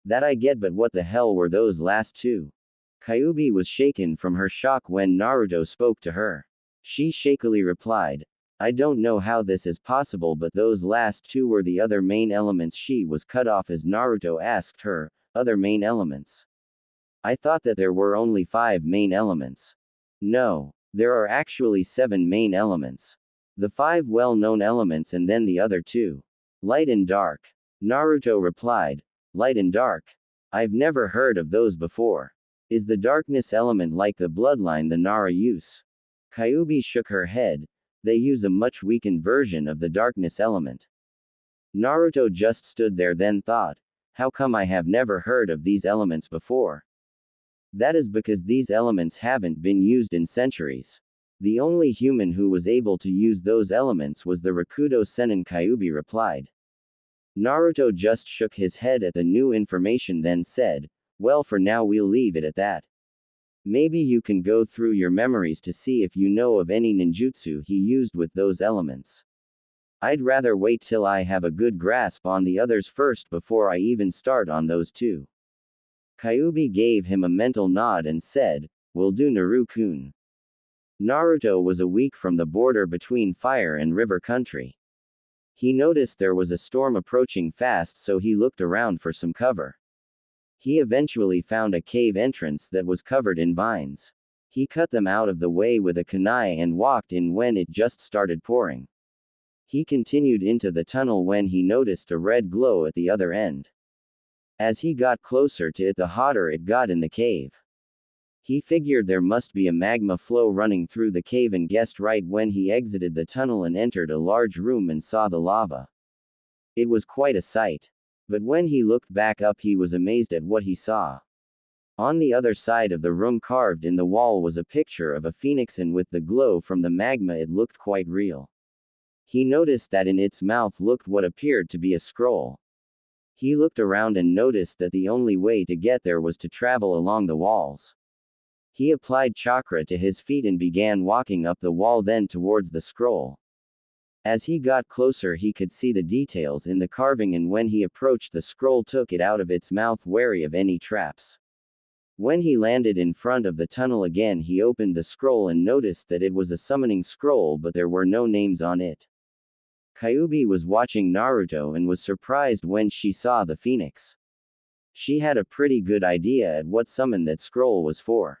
That I get, but what the hell were those last two?" Kyuubi was shaken from her shock when Naruto spoke to her. She shakily replied, "I don't know how this is possible, but those last two were the other main elements." She was cut off as Naruto asked her, "Other main elements? I thought that there were only 5 main elements." "No, there are actually 7 main elements. The 5 well-known elements and then the other 2. Light and dark." Naruto replied. "Light and dark? I've never heard of those before. Is the darkness element like the bloodline the Nara use?" Kyuubi shook her head. "They use a much weakened version of the darkness element." Naruto just stood there, then thought, "How come I have never heard of these elements before?" "That is because these elements haven't been used in centuries. The only human who was able to use those elements was the Rakudo Sennin," Kyuubi replied. Naruto just shook his head at the new information, then said, "Well, for now we'll leave it at that. Maybe you can go through your memories to see if you know of any ninjutsu he used with those elements. I'd rather wait till I have a good grasp on the others first before I even start on those two." Kyuubi gave him a mental nod and said, "Will do, Naru-kun." Naruto was a week from the border between Fire and River Country. He noticed there was a storm approaching fast, so he looked around for some cover. He eventually found a cave entrance that was covered in vines. He cut them out of the way with a kunai and walked in when it just started pouring. He continued into the tunnel when he noticed a red glow at the other end. As he got closer to it, the hotter it got in the cave. He figured there must be a magma flow running through the cave and guessed right when he exited the tunnel and entered a large room and saw the lava. It was quite a sight. But when he looked back up, he was amazed at what he saw. On the other side of the room, carved in the wall, was a picture of a phoenix, and with the glow from the magma it looked quite real. He noticed that in its mouth looked what appeared to be a scroll. He looked around and noticed that the only way to get there was to travel along the walls. He applied chakra to his feet and began walking up the wall, then towards the scroll. As he got closer, he could see the details in the carving, and when he approached the scroll, took it out of its mouth, wary of any traps. When he landed in front of the tunnel again, he opened the scroll and noticed that it was a summoning scroll, but there were no names on it. Kyuubi was watching Naruto and was surprised when she saw the phoenix. She had a pretty good idea at what summon that scroll was for.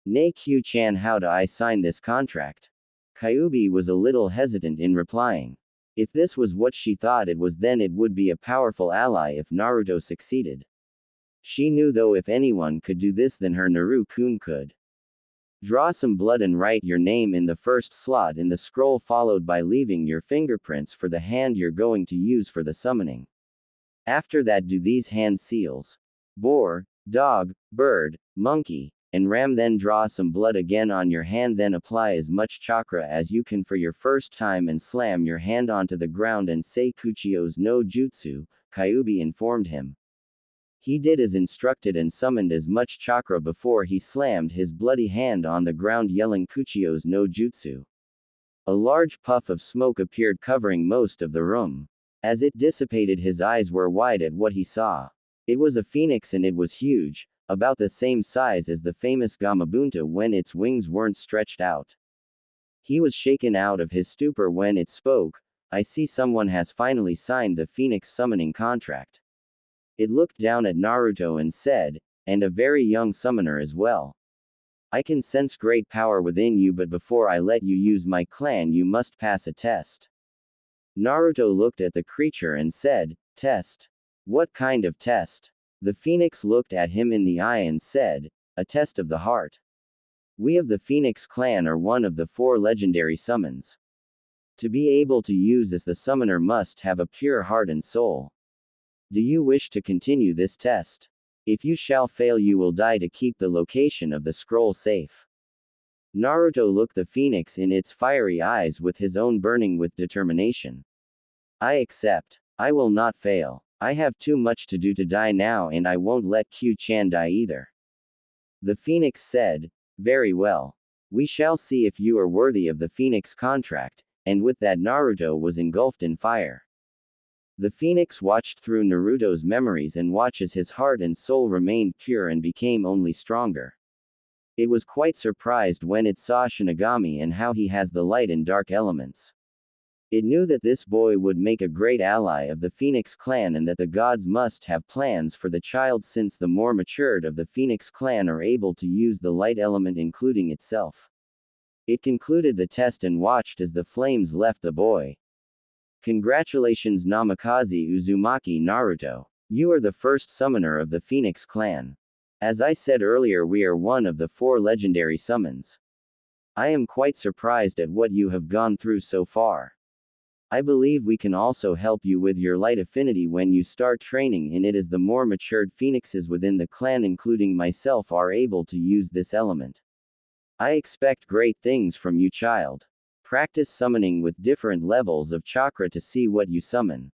"Nay Q-chan, how do I sign this contract?" Kyuubi was a little hesitant in replying. If this was what she thought it was, then it would be a powerful ally if Naruto succeeded. She knew though if anyone could do this, then her Naru-kun could. Draw some blood and write your name in the first slot in the scroll, followed by leaving your fingerprints for the hand you're going to use for the summoning. After that, do these hand seals: boar, dog, bird, monkey, and ram. Then draw some blood again on your hand, then apply as much chakra as you can for your first time and slam your hand onto the ground and say Kuchio's no jutsu, Kyuubi informed him. He did as instructed and summoned as much chakra before he slammed his bloody hand on the ground, yelling Kuchio's no jutsu. A large puff of smoke appeared, covering most of the room. As it dissipated, his eyes were wide at what he saw. It was a phoenix, and it was huge, about the same size as the famous Gamabunta when its wings weren't stretched out. He was shaken out of his stupor when it spoke. "I see someone has finally signed the phoenix summoning contract." It looked down at Naruto and said, "And a very young summoner as well. I can sense great power within you, but before I let you use my clan, you must pass a test." Naruto looked at the creature and said, "Test? What kind of test?" The phoenix looked at him in the eye and said, "A test of the heart. We of the Phoenix clan are one of the 4 legendary summons. To be able to use as the summoner must have a pure heart and soul. Do you wish to continue this test? If you shall fail, you will die to keep the location of the scroll safe." Naruto looked the phoenix in its fiery eyes with his own burning with determination. "I accept. I will not fail. I have too much to do to die now, and I won't let Q-chan die either." The phoenix said, "Very well. We shall see if you are worthy of the phoenix contract," and with that Naruto was engulfed in fire. The phoenix watched through Naruto's memories and watched as his heart and soul remained pure and became only stronger. It was quite surprised when it saw Shinigami and how he has the light and dark elements. It knew that this boy would make a great ally of the Phoenix clan, and that the gods must have plans for the child, since the more matured of the Phoenix clan are able to use the light element, including itself. It concluded the test and watched as the flames left the boy. "Congratulations, Namikaze Uzumaki Naruto. You are the first summoner of the Phoenix clan. As I said earlier, we are one of the 4 legendary summons. I am quite surprised at what you have gone through so far. I believe we can also help you with your light affinity when you start training in it, as the more matured phoenixes within the clan, including myself, are able to use this element. I expect great things from you, child. Practice summoning with different levels of chakra to see what you summon.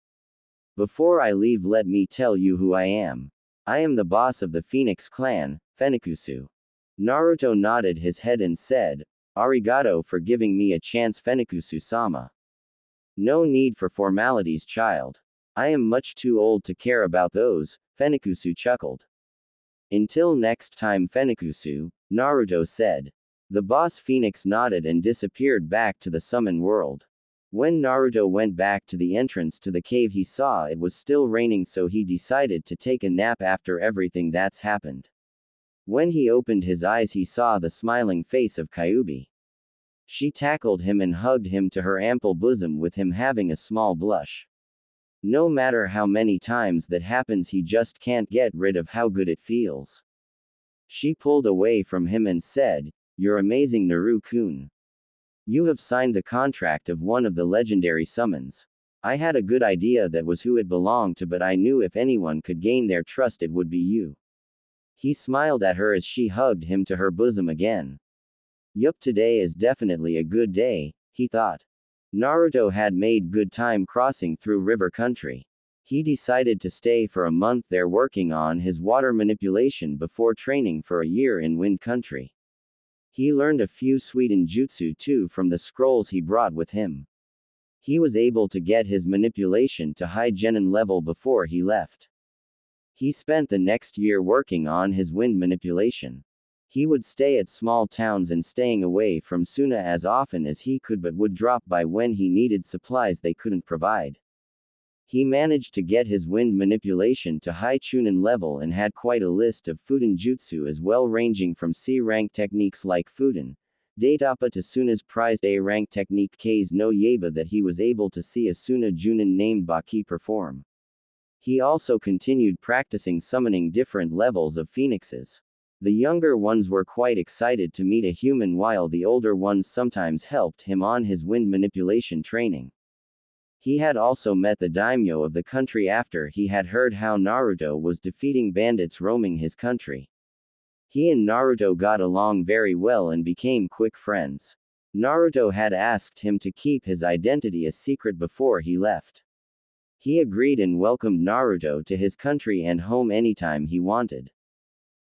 Before I leave, let me tell you who I am. I am the boss of the Phoenix clan, Fenikusu." Naruto nodded his head and said, "Arigato for giving me a chance, Fenikusu-sama. No need for formalities, child. I am much too old to care about those," Fenikusu chuckled. "Until next time, Fenikusu," Naruto said. The boss Phoenix nodded and disappeared back to the summon world. When Naruto went back to the entrance to the cave, he saw it was still raining, so he decided to take a nap after everything that's happened. When he opened his eyes, he saw the smiling face of Kyuubi. She tackled him and hugged him to her ample bosom, with him having a small blush. No matter how many times that happens, he just can't get rid of how good it feels. She pulled away from him and said, "You're amazing, Naru-kun. You have signed the contract of one of the legendary summons. I had a good idea that was who it belonged to, but I knew if anyone could gain their trust, it would be you." He smiled at her as she hugged him to her bosom again. "Yup, today is definitely a good day," he thought. Naruto had made good time crossing through river country. He decided to stay for a month there working on his water manipulation before training for a year in Wind Country. He learned a few Suiden jutsu too from the scrolls he brought with him. He was able to get his manipulation to high genin level before he left. He spent the next year working on his wind manipulation. He would stay at small towns and staying away from Suna as often as he could, but would drop by when he needed supplies they couldn't provide. He managed to get his wind manipulation to high chunin level and had quite a list of Fuden jutsu as well, ranging from C-rank techniques like Fuden, Datapa to Suna's prized A-rank technique K's no Yeba that he was able to see a Suna Junin named Baki perform. He also continued practicing summoning different levels of phoenixes. The younger ones were quite excited to meet a human while the older ones sometimes helped him on his wind manipulation training. He had also met the daimyo of the country after he had heard how Naruto was defeating bandits roaming his country. He and Naruto got along very well and became quick friends. Naruto had asked him to keep his identity a secret before he left. He agreed and welcomed Naruto to his country and home anytime he wanted.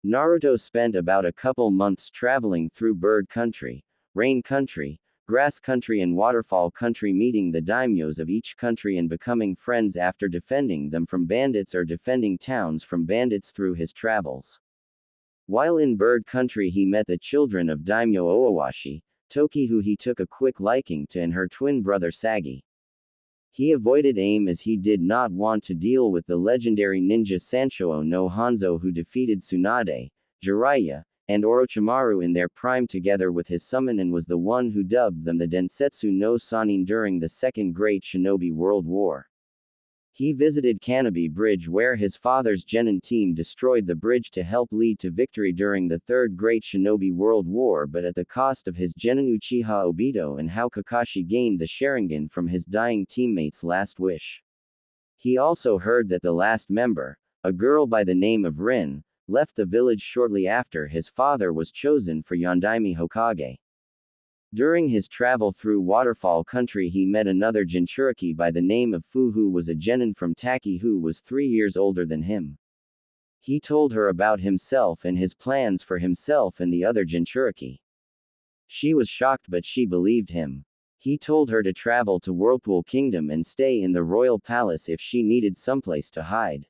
Naruto spent about a couple months traveling through Bird Country, Rain Country, Grass Country and Waterfall Country, meeting the daimyos of each country and becoming friends after defending them from bandits or defending towns from bandits through his travels. While in Bird Country he met the children of Daimyo Owashi, Toki, who he took a quick liking to, and her twin brother Sagi. He avoided Aim as he did not want to deal with the legendary ninja Sanshou no Hanzo who defeated Tsunade, Jiraiya, and Orochimaru in their prime together with his summon, and was the one who dubbed them the Densetsu no Sannin during the Second Great Shinobi World War. He visited Hanabi Bridge where his father's genin team destroyed the bridge to help lead to victory during the Third Great Shinobi World War, but at the cost of his genin Uchiha Obito, and how Kakashi gained the Sharingan from his dying teammate's last wish. He also heard that the last member, a girl by the name of Rin, left the village shortly after his father was chosen for Yondaime Hokage. During his travel through Waterfall Country he met another Jinchuriki by the name of Fu, who was a genin from Taki who was 3 years older than him. He told her about himself and his plans for himself and the other Jinchuriki. She was shocked, but she believed him. He told her to travel to Whirlpool Kingdom and stay in the royal palace if she needed someplace to hide.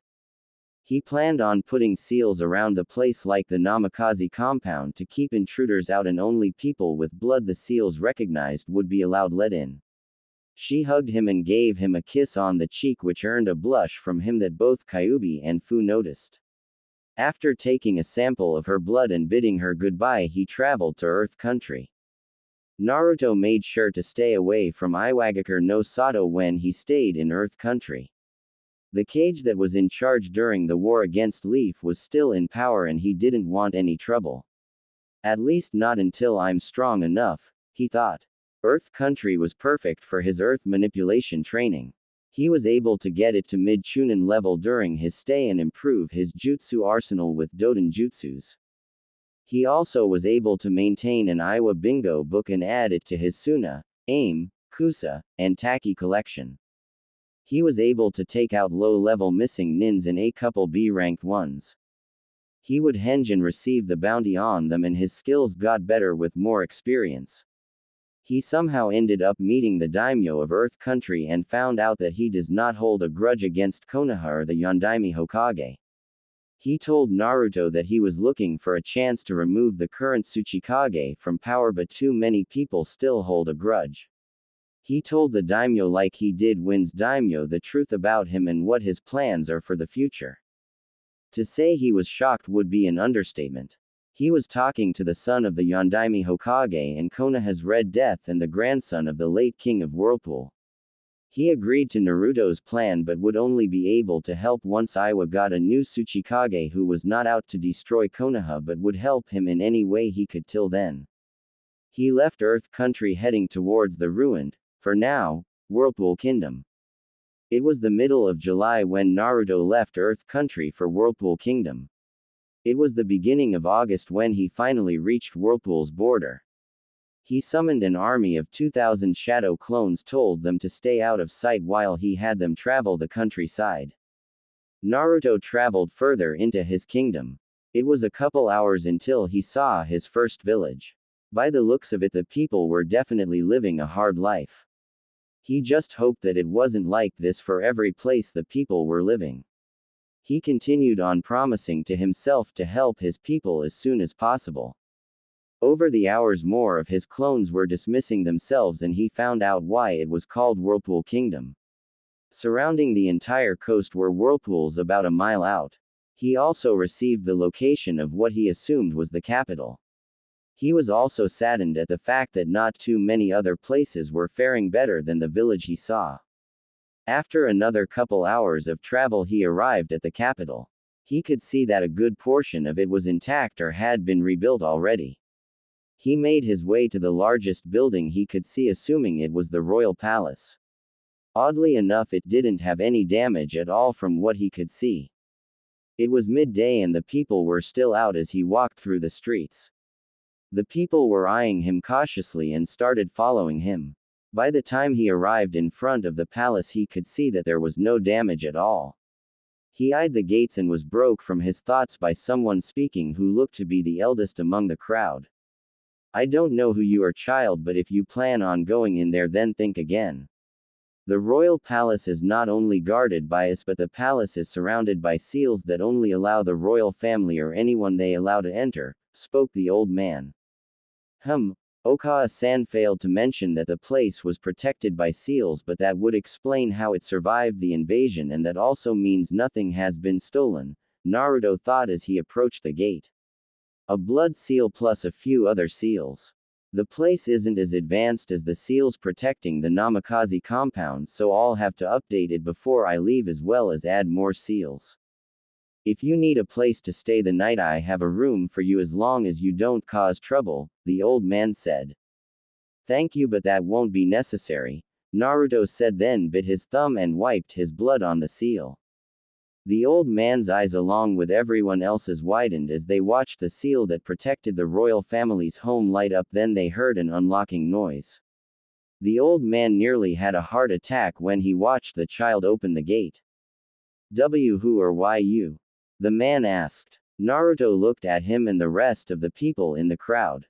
He planned on putting seals around the place like the Namikaze compound to keep intruders out, and only people with blood the seals recognized would be allowed let in. She hugged him and gave him a kiss on the cheek, which earned a blush from him that both Kyuubi and Fu noticed. After taking a sample of her blood and bidding her goodbye, he traveled to Earth Country. Naruto made sure to stay away from Iwagakure no Sato when he stayed in Earth Country. The cage that was in charge during the war against Leaf was still in power and he didn't want any trouble. At least not until I'm strong enough, he thought. Earth Country was perfect for his earth manipulation training. He was able to get it to mid-chunin level during his stay and improve his jutsu arsenal with Doden jutsus. He also was able to maintain an Iwa bingo book and add it to his Suna, Aim, Kusa, and Taki collection. He was able to take out low-level missing nins and a couple B-ranked ones. He would henge and receive the bounty on them, and his skills got better with more experience. He somehow ended up meeting the daimyo of Earth Country and found out that he does not hold a grudge against Konoha or the Yondaime Hokage. He told Naruto that he was looking for a chance to remove the current Tsuchikage from power, but too many people still hold a grudge. He told the daimyo like he did Win's daimyo the truth about him and what his plans are for the future. To say he was shocked would be an understatement. He was talking to the son of the Yondaime Hokage and Konoha's Red Death and the grandson of the late king of Whirlpool. He agreed to Naruto's plan but would only be able to help once Iwa got a new Tsuchikage who was not out to destroy Konoha but would help him in any way he could till then. He left Earth Country heading towards the ruined, for now, Whirlpool Kingdom. It was the middle of July when Naruto left Earth Country for Whirlpool Kingdom. It was the beginning of August when he finally reached Whirlpool's border. He summoned an army of 2,000 shadow clones, told them to stay out of sight while he had them travel the countryside. Naruto traveled further into his kingdom. It was a couple hours until he saw his first village. By the looks of it, the people were definitely living a hard life. He just hoped that it wasn't like this for every place the people were living. He continued on, promising to himself to help his people as soon as possible. Over the hours, more of his clones were dismissing themselves, and he found out why it was called Whirlpool Kingdom. Surrounding the entire coast were whirlpools about a mile out. He also received the location of what he assumed was the capital. He was also saddened at the fact that not too many other places were faring better than the village he saw. After another couple hours of travel, he arrived at the capital. He could see that a good portion of it was intact or had been rebuilt already. He made his way to the largest building he could see, assuming it was the royal palace. Oddly enough, it didn't have any damage at all from what he could see. It was midday and the people were still out as he walked through the streets. The people were eyeing him cautiously and started following him. By the time he arrived in front of the palace, he could see that there was no damage at all. He eyed the gates and was broke from his thoughts by someone speaking who looked to be the eldest among the crowd. I don't know who you are, child, but if you plan on going in there, then think again. The royal palace is not only guarded by us, but the palace is surrounded by seals that only allow the royal family or anyone they allow to enter, spoke the old man. Okawa-san failed to mention that the place was protected by seals, but that would explain how it survived the invasion, and that also means nothing has been stolen, Naruto thought as he approached the gate. A blood seal plus a few other seals. The place isn't as advanced as the seals protecting the Namikaze compound, so I'll have to update it before I leave, as well as add more seals. If you need a place to stay the night, I have a room for you as long as you don't cause trouble, the old man said. Thank you, but that won't be necessary, Naruto said, then bit his thumb and wiped his blood on the seal. The old man's eyes, along with everyone else's, widened as they watched the seal that protected the royal family's home light up. Then they heard an unlocking noise. The old man nearly had a heart attack when he watched the child open the gate. Who or why you? The man asked. Naruto looked at him and the rest of the people in the crowd.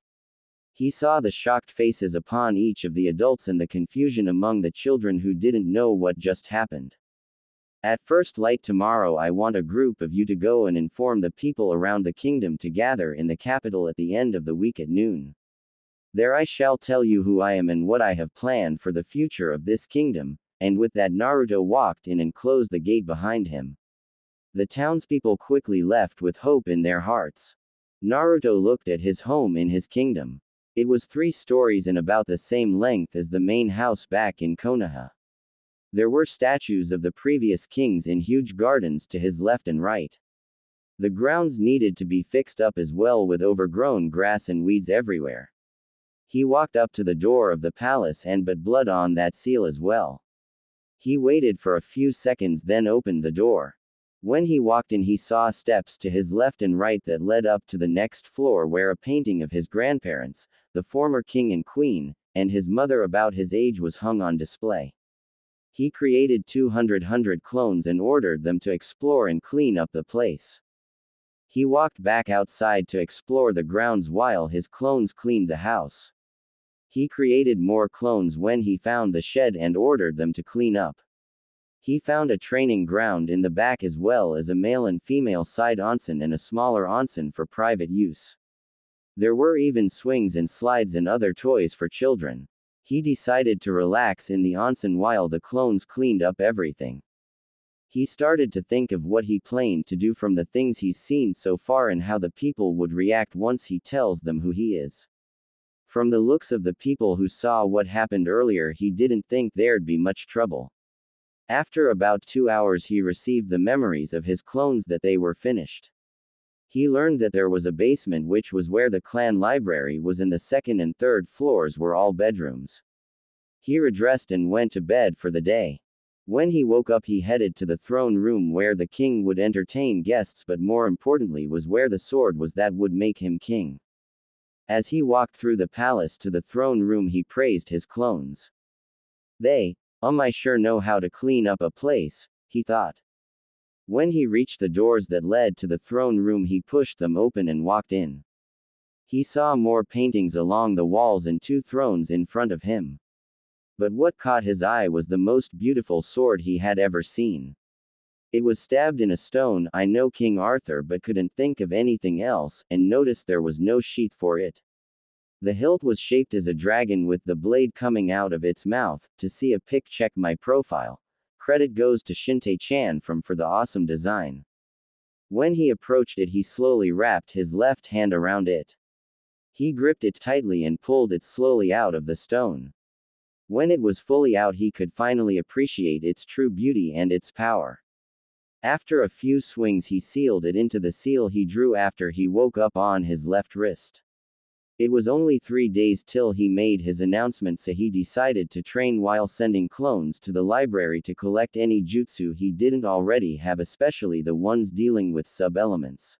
He saw the shocked faces upon each of the adults and the confusion among the children who didn't know what just happened. At first light tomorrow, I want a group of you to go and inform the people around the kingdom to gather in the capital at the end of the week at noon. There I shall tell you who I am and what I have planned for the future of this kingdom, and with that Naruto walked in and closed the gate behind him. The townspeople quickly left with hope in their hearts. Naruto looked at his home in his kingdom. It was 3 stories and about the same length as the main house back in Konoha. There were statues of the previous kings in huge gardens to his left and right. The grounds needed to be fixed up as well, with overgrown grass and weeds everywhere. He walked up to the door of the palace and put blood on that seal as well. He waited for a few seconds, then opened the door. When he walked in, he saw steps to his left and right that led up to the next floor, where a painting of his grandparents, the former king and queen, and his mother about his age was hung on display. He created 200 clones and ordered them to explore and clean up the place. He walked back outside to explore the grounds while his clones cleaned the house. He created more clones when he found the shed and ordered them to clean up. He found a training ground in the back, as well as a male and female side onsen and a smaller onsen for private use. There were even swings and slides and other toys for children. He decided to relax in the onsen while the clones cleaned up everything. He started to think of what he planned to do from the things he's seen so far and how the people would react once he tells them who he is. From the looks of the people who saw what happened earlier, he didn't think there'd be much trouble. After about 2 hours, he received the memories of his clones that they were finished. He learned that there was a basement, which was where the clan library was, and the 2nd and 3rd floors were all bedrooms. He redressed and went to bed for the day. When he woke up, he headed to the throne room where the king would entertain guests, but more importantly was where the sword was that would make him king. As he walked through the palace to the throne room, he praised his clones. I sure know how to clean up a place, he thought. When he reached the doors that led to the throne room, he pushed them open and walked in. He saw more paintings along the walls and 2 thrones in front of him. But what caught his eye was the most beautiful sword he had ever seen. It was stabbed in a stone. I know King Arthur, but couldn't think of anything else, and noticed there was no sheath for it. The hilt was shaped as a dragon with the blade coming out of its mouth. To see a pic, check my profile. Credit goes to Shinte-chan for the awesome design. When he approached it, he slowly wrapped his left hand around it. He gripped it tightly and pulled it slowly out of the stone. When it was fully out, he could finally appreciate its true beauty and its power. After a few swings, he sealed it into the seal he drew after he woke up on his left wrist. It was only 3 days till he made his announcement, so he decided to train while sending clones to the library to collect any jutsu he didn't already have, especially the ones dealing with sub-elements.